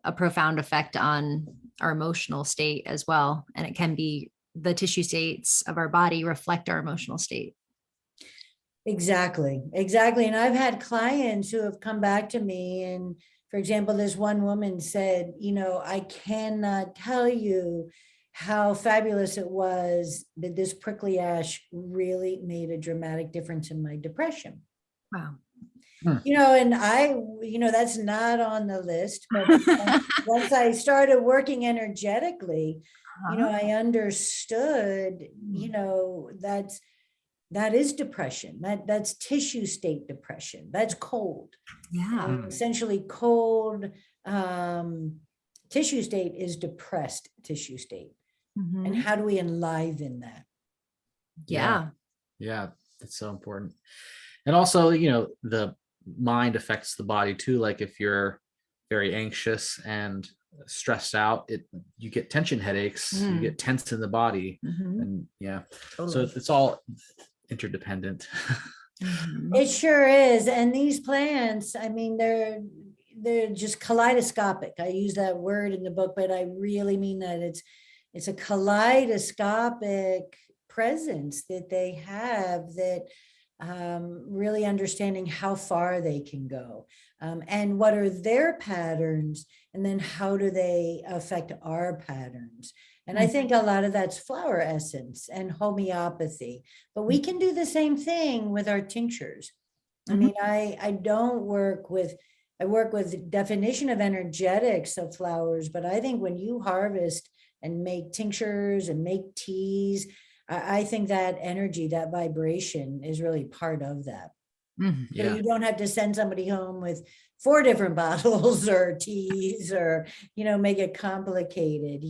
a profound effect on our emotional state as well. And it can be the tissue states of our body reflect our emotional state. Exactly. And I've had clients who have come back to me, and for example, this one woman said, I cannot tell you how fabulous it was that this prickly ash really made a dramatic difference in my depression. Wow. And that's not on the list, but once I started working energetically, I understood, that is depression. That's tissue state depression. That's cold. Yeah. Essentially cold tissue state is depressed tissue state. And how do we enliven that? Yeah. Yeah, that's so important. And also, the mind affects the body too. Like if you're very anxious and stressed out, you get tension headaches, you get tense in the body. And so it's all interdependent. It sure is. And these plants, I mean, they're just kaleidoscopic. I use that word in the book, but I really mean that it's a kaleidoscopic presence that they have, that really understanding how far they can go, and what are their patterns, and then how do they affect our patterns. And I think a lot of that's flower essence and homeopathy, but we can do the same thing with our tinctures. I mean, I work with definition of energetics of flowers, but I think when you harvest and make tinctures and make teas, I think that energy, that vibration is really part of that. So you don't have to send somebody home with 4 different bottles or teas, or, make it complicated.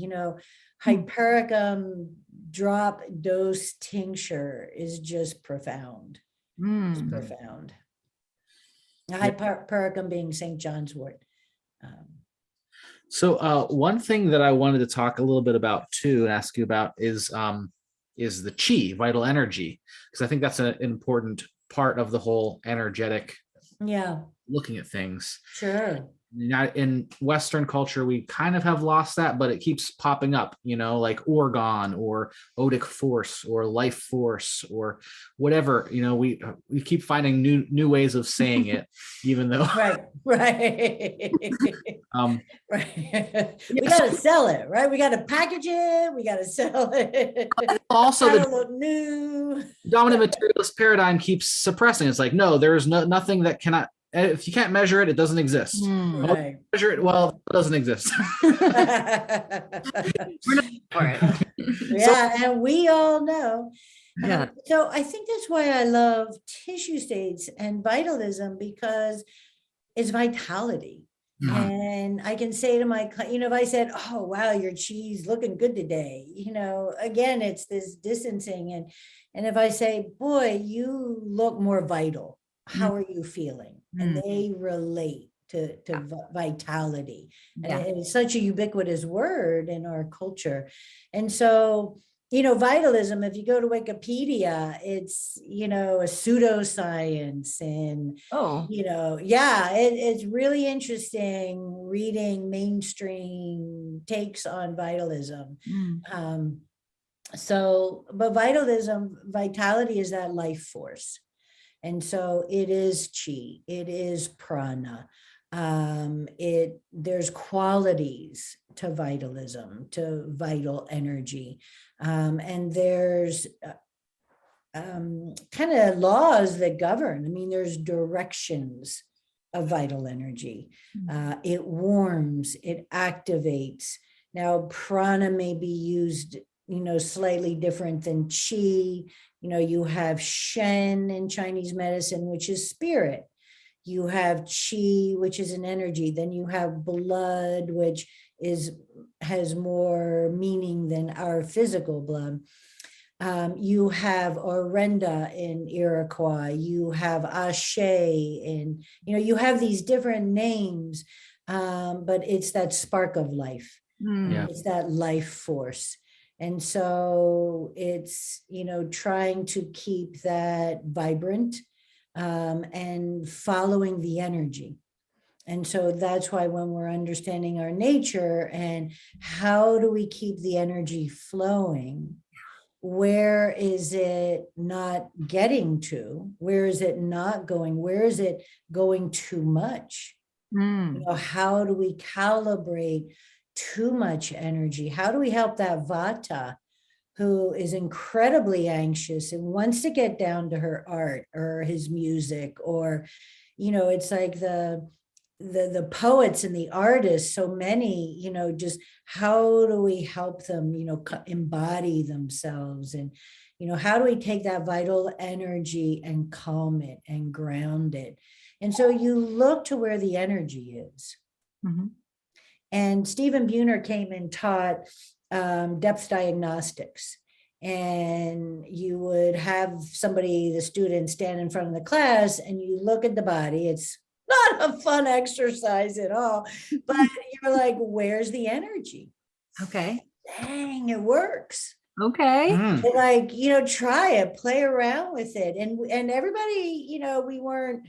Hypericum drop dose tincture is just profound. It's profound. Hypericum being St. John's wort. So one thing that I wanted to talk a little bit about too, and ask you about is the chi, vital energy, because I think that's an important part of the whole energetic looking at things. Sure. In Western culture, we kind of have lost that, but it keeps popping up, like orgone or odic force or life force or whatever. We keep finding new ways of saying it, even though right. Right. We got to sell it, right? We got to package it. We got to sell it. Also, the look new. dominant materialist paradigm keeps suppressing. It's like, no, there is nothing that cannot. If you can't measure it, it doesn't exist. Right. Measure it, well, it doesn't exist. We're not for it. And we all know. Yeah. So I think that's why I love tissue states and vitalism, because it's vitality. And I can say to my client, if I said, oh, wow, your cheese looking good today, again, it's this distancing. And if I say, boy, you look more vital, how are you feeling? And they relate to vitality. And it's such a ubiquitous word in our culture. And so, vitalism, if you go to Wikipedia, it's, a pseudoscience, and, it's really interesting reading mainstream takes on vitalism. But vitality is that life force. And so it is chi, it is prana. There's qualities to vitalism, to vital energy. And there's kind of laws that govern. I mean, there's directions of vital energy. It warms, it activates. Now, prana may be used, slightly different than chi. You have Shen in Chinese medicine, which is spirit. You have Qi, which is an energy. Then you have blood, which has more meaning than our physical blood. You have Orenda in Iroquois. You have Ashe in, you have these different names, but it's that spark of life. It's that life force. And so it's, trying to keep that vibrant and following the energy. And so that's why when we're understanding our nature and how do we keep the energy flowing, where is it not getting to? Where is it not going? Where is it going too much? How do we calibrate too much energy? How do we help that vata, who is incredibly anxious and wants to get down to her art or his music, or, it's like the poets and the artists, so many, just how do we help them, embody themselves, and, how do we take that vital energy and calm it and ground it? And so you look to where the energy is. Mm-hmm. And Stephen Buhner came and taught depth diagnostics. And you would have somebody, the student, stand in front of the class, and you look at the body. It's not a fun exercise at all, but you're like, where's the energy? Okay. Dang, it works. Okay. Like, try it, play around with it. And everybody, we weren't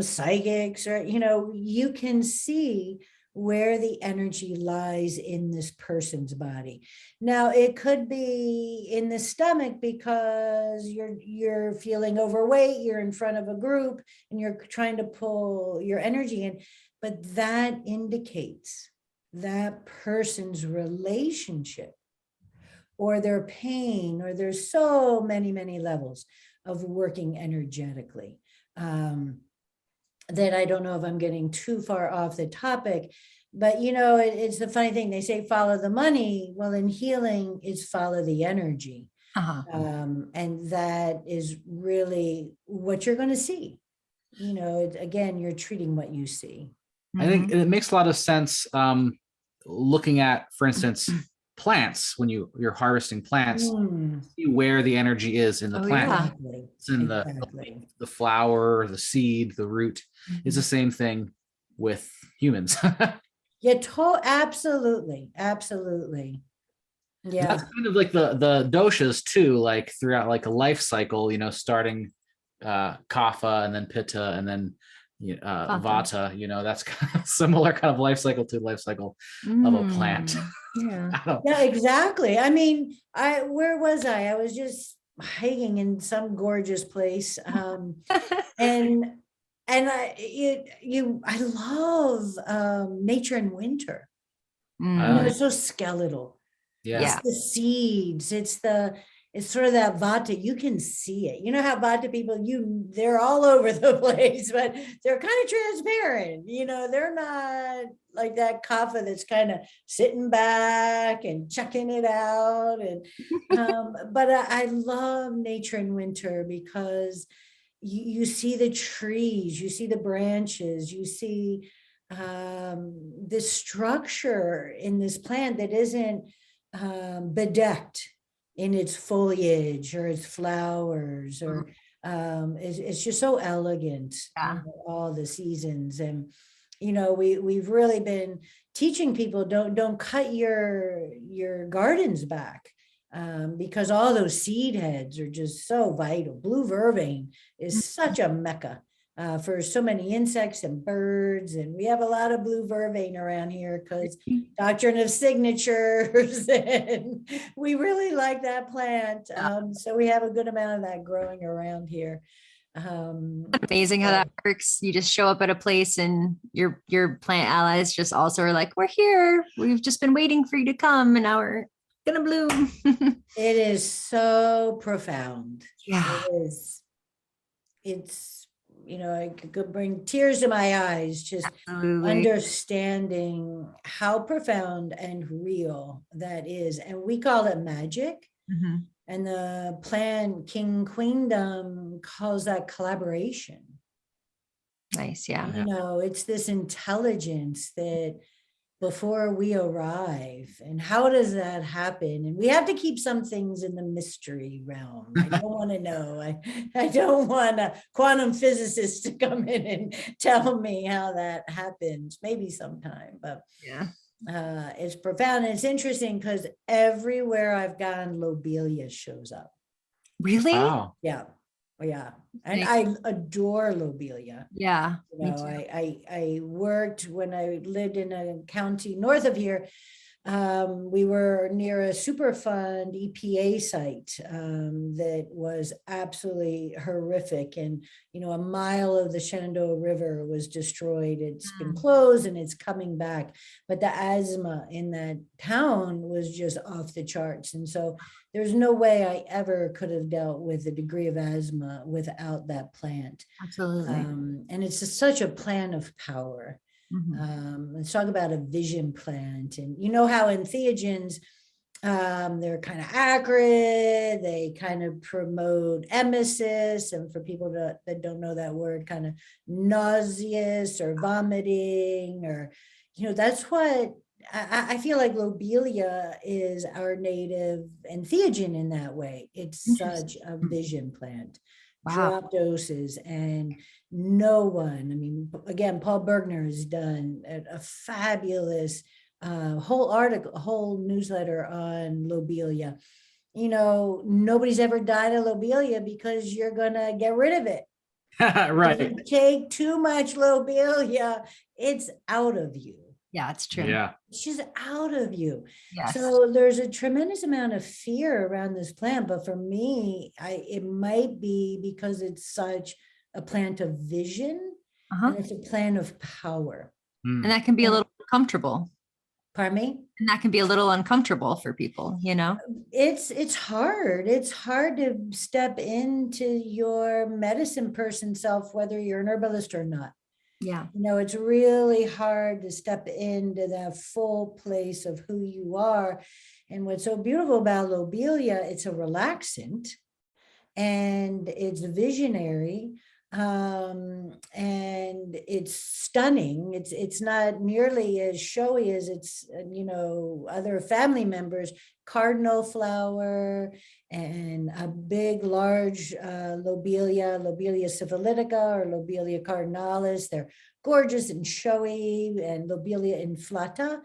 psychics, or, you can see where the energy lies in this person's body. Now, it could be in the stomach because you're feeling overweight, you're in front of a group, and you're trying to pull your energy in, but that indicates that person's relationship or their pain, or there's so many, many levels of working energetically. That I don't know if I'm getting too far off the topic, but it's the funny thing. They say follow the money. Well, in healing, it's follow the energy. And that is really what you're going to see. Again, you're treating what you see. I think it makes a lot of sense looking at, for instance, plants. When you're harvesting plants, see where the energy is in the plant. Exactly. It's in the flower, the seed, the root. It's the same thing with humans. Yeah, absolutely. Absolutely. Yeah. That's kind of like the doshas too, like throughout like a life cycle, starting kapha and then pitta and then vata, that's kind of similar kind of life cycle to life cycle of a plant. Yeah. Yeah, exactly. I mean, where was I? I was just hiking in some gorgeous place. And I love nature in winter. It's so skeletal. Yeah. It's the seeds. It's sort of that vata. You can see it. You know how vata people, they're all over the place, but they're kind of transparent. They're not like that kapha that's kind of sitting back and checking it out. And but I love nature in winter because you see the trees, you see the branches, you see the structure in this plant that isn't bedecked in its foliage or its flowers, or it's just so elegant. All the seasons. And we've really been teaching people, don't cut your gardens back, because all those seed heads are just so vital. Blue vervain is such a mecca for so many insects and birds. And we have a lot of blue vervain around here because doctrine of signatures, and we really like that plant. So we have a good amount of that growing around here. Amazing how that works. You just show up at a place and your plant allies just also are like, we're here. We've just been waiting for you to come, and now we're gonna bloom. It is so profound. Yeah. It is. It's, I could bring tears to my eyes just understanding how profound and real that is. And we call it magic. And the plant King Queendom calls that collaboration. Nice. Yeah. It's this intelligence that before we arrive. And how does that happen? And we have to keep some things in the mystery realm. I don't want to know. I don't want a quantum physicist to come in and tell me how that happens. Maybe sometime, but it's profound. And it's interesting because everywhere I've gone, lobelia shows up. Really? Wow. Yeah. Oh, yeah. And I adore lobelia. Yeah. I worked when I lived in a county north of here. we were near a Superfund EPA site that was absolutely horrific. And, a mile of the Shenandoah River was destroyed. It's been closed and it's coming back. But the asthma in that town was just off the charts. And so there's no way I ever could have dealt with a degree of asthma without that plant. Absolutely. And it's such a plant of power. Let's talk about a vision plant. And you know how entheogens, they're kind of acrid, they kind of promote emesis, and for people that don't know that word, kind of nauseous or vomiting, or, that's what I feel like lobelia is our native entheogen in that way. It's such a vision plant. Wow. Drop doses, and no one, again, Paul Bergner has done a fabulous whole newsletter on lobelia. Nobody's ever died of lobelia because you're gonna get rid of it. Right. If you take too much lobelia, it's out of you. Yeah, it's true. Yeah. It's just out of you. Yes. So there's a tremendous amount of fear around this plant, but for me, it might be because it's such a plant of vision, and it's a plant of power. And that can be a little uncomfortable. Pardon me? And that can be a little uncomfortable for people, It's hard. It's hard to step into your medicine person self, whether you're an herbalist or not. Yeah. It's really hard to step into that full place of who you are. And what's so beautiful about lobelia, it's a relaxant and it's visionary. And it's stunning. It's not nearly as showy as its, other family members. Cardinal flower and a big, large lobelia syphilitica or lobelia cardinalis. They're gorgeous and showy, and lobelia inflata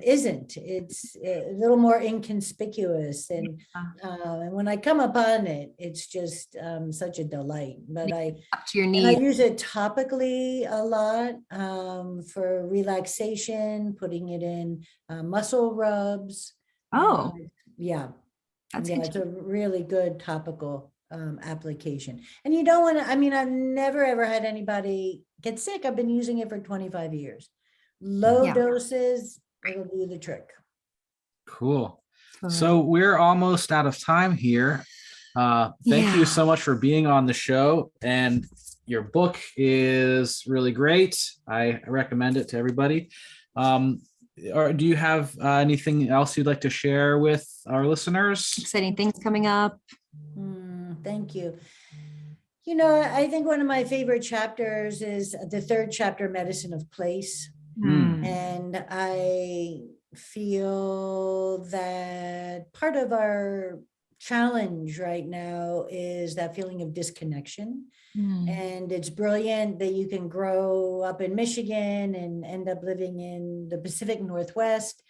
isn't. It's a little more inconspicuous, and when I come upon it, it's just such a delight. But up to your I needs. use it topically a lot for relaxation, putting it in muscle rubs. Oh, yeah, that's it's a really good topical application. And you don't want to, I've never ever had anybody get sick. I've been using it for 25 years. Low doses, it'll do the trick. Cool. So we're almost out of time here. Thank you so much for being on the show. And your book is really great. I recommend it to everybody. Or do you have anything else you'd like to share with our listeners? Exciting things coming up. Thank you. I think one of my favorite chapters is the third chapter, Medicine of Place. And I feel that part of our challenge right now is that feeling of disconnection. And it's brilliant that you can grow up in Michigan and end up living in the Pacific Northwest.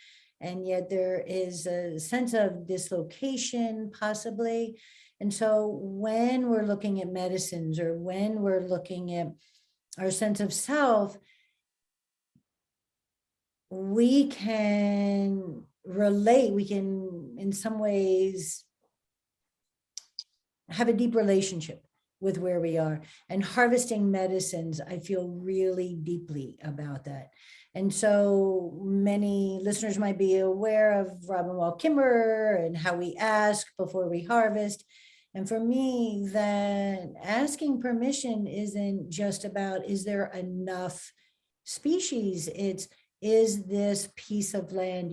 And yet there is a sense of dislocation, possibly. And so when we're looking at medicines, or when we're looking at our sense of self, we can relate, we can in some ways have a deep relationship with where we are. And harvesting medicines, I feel really deeply about that. And so many listeners might be aware of Robin Wall Kimmerer and how we ask before we harvest. And for me, that asking permission isn't just about, is there enough species? It's, is this piece of land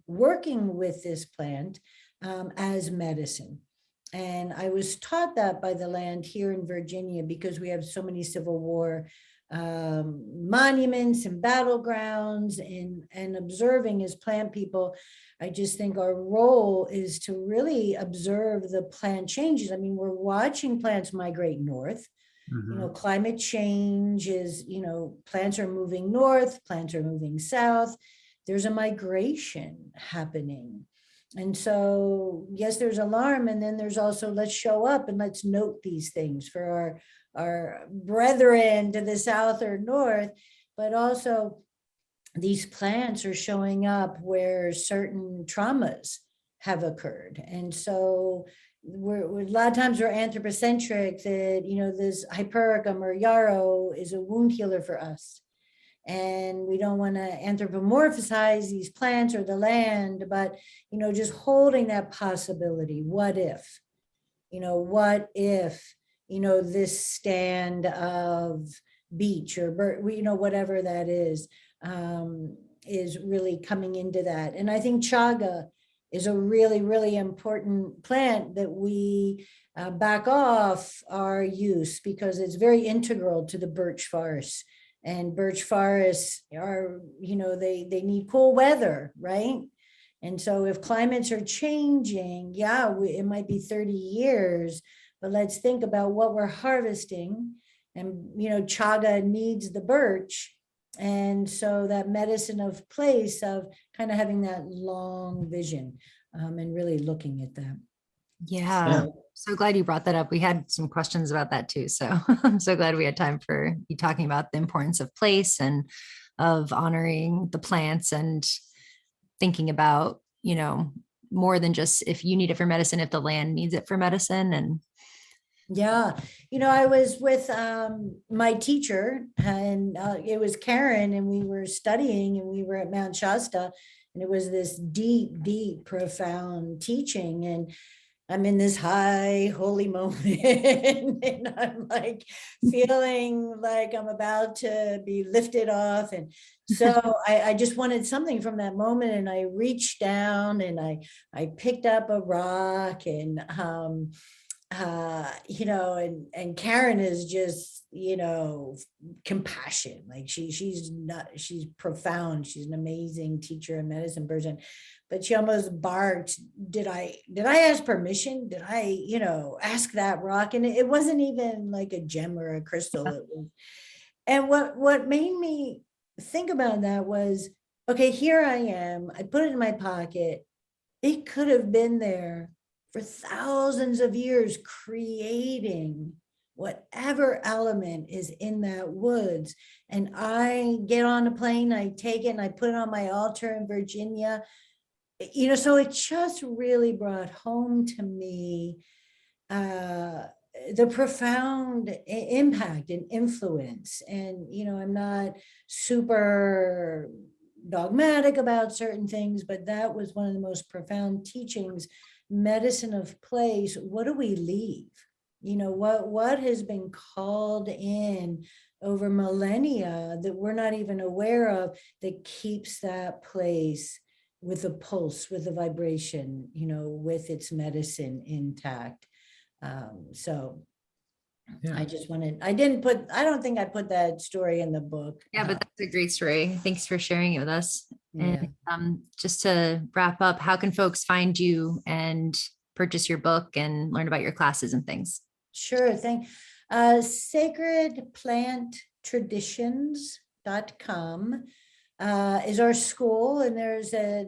working with this plant as medicine? And I was taught that by the land here in Virginia, because we have so many Civil War monuments and battlegrounds, and observing as plant people. I just think our role is to really observe the plant changes. We're watching plants migrate north. Climate change is, plants are moving north, plants are moving south. There's a migration happening. And so, yes, there's alarm. And then there's also, let's show up and let's note these things for our brethren to the south or north. But also, these plants are showing up where certain traumas have occurred. And so we're a lot of times we're anthropocentric, that, this hypericum or yarrow is a wound healer for us. And we don't want to anthropomorphize these plants or the land, but, just holding that possibility. What if, this stand of beech or whatever that is really coming into that. And I think chaga is a really, really important plant that we back off our use, because it's very integral to the birch forest. And birch forests are, they need cool weather, right? And so if climates are changing, it might be 30 years, but let's think about what we're harvesting. And, chaga needs the birch. And so that medicine of place, of kind of having that long vision and really looking at that. Yeah. So glad you brought that up. We had some questions about that too. So I'm so glad we had time for you talking about the importance of place and of honoring the plants and thinking about, more than just if you need it for medicine, if the land needs it for medicine. And yeah, I was with my teacher, and it was Karen, and we were studying, and we were at Mount Shasta, and it was this deep, deep, profound teaching. And I'm in this high holy moment and I'm like feeling like I'm about to be lifted off. And so I just wanted something from that moment. And I reached down and I picked up a rock, and, and Karen is just, compassion. Like she's profound. She's an amazing teacher and medicine person. But she almost barked, did I ask permission? Did I, ask that rock? And it wasn't even like a gem or a crystal. It was, and what made me think about that was, okay, here I am. I put it in my pocket. It could have been there for thousands of years, creating whatever element is in that woods. And I get on a plane, I take it and I put it on my altar in Virginia. So it just really brought home to me the profound impact and influence. And, I'm not super dogmatic about certain things, but that was one of the most profound teachings. Medicine of place. What do we leave? What has been called in over millennia that we're not even aware of, that keeps that place with a pulse, with a vibration, with its medicine intact. So yeah. I don't think I put that story in the book. Yeah, but that's a great story. Thanks for sharing it with us. Yeah. And just to wrap up, how can folks find you and purchase your book and learn about your classes and things? Sure thing. sacredplanttraditions.com is our school, and there's a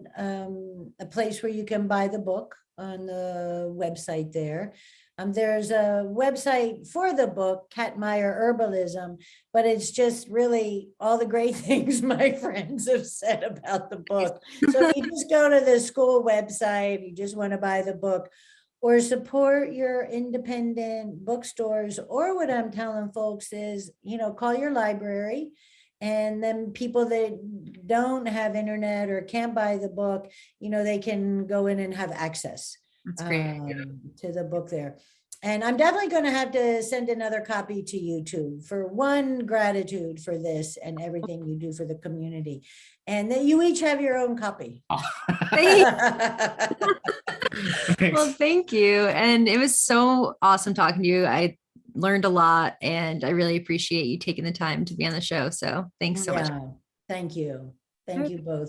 place where you can buy the book on the website there. There's a website for the book, Maier Herbalism, but it's just really all the great things my friends have said about the book. So if you just go to the school website, if you just want to buy the book, or support your independent bookstores, or what I'm telling folks is, call your library. And then people that don't have internet or can't buy the book, they can go in and have access to the book there. And I'm definitely going to have to send another copy to you too, for one, gratitude for this and everything you do for the community, and that you each have your own copy. Well, thank you. And it was so awesome talking to you. I learned a lot, and I really appreciate you taking the time to be on the show. So thanks so much. Thank you. Thank you both.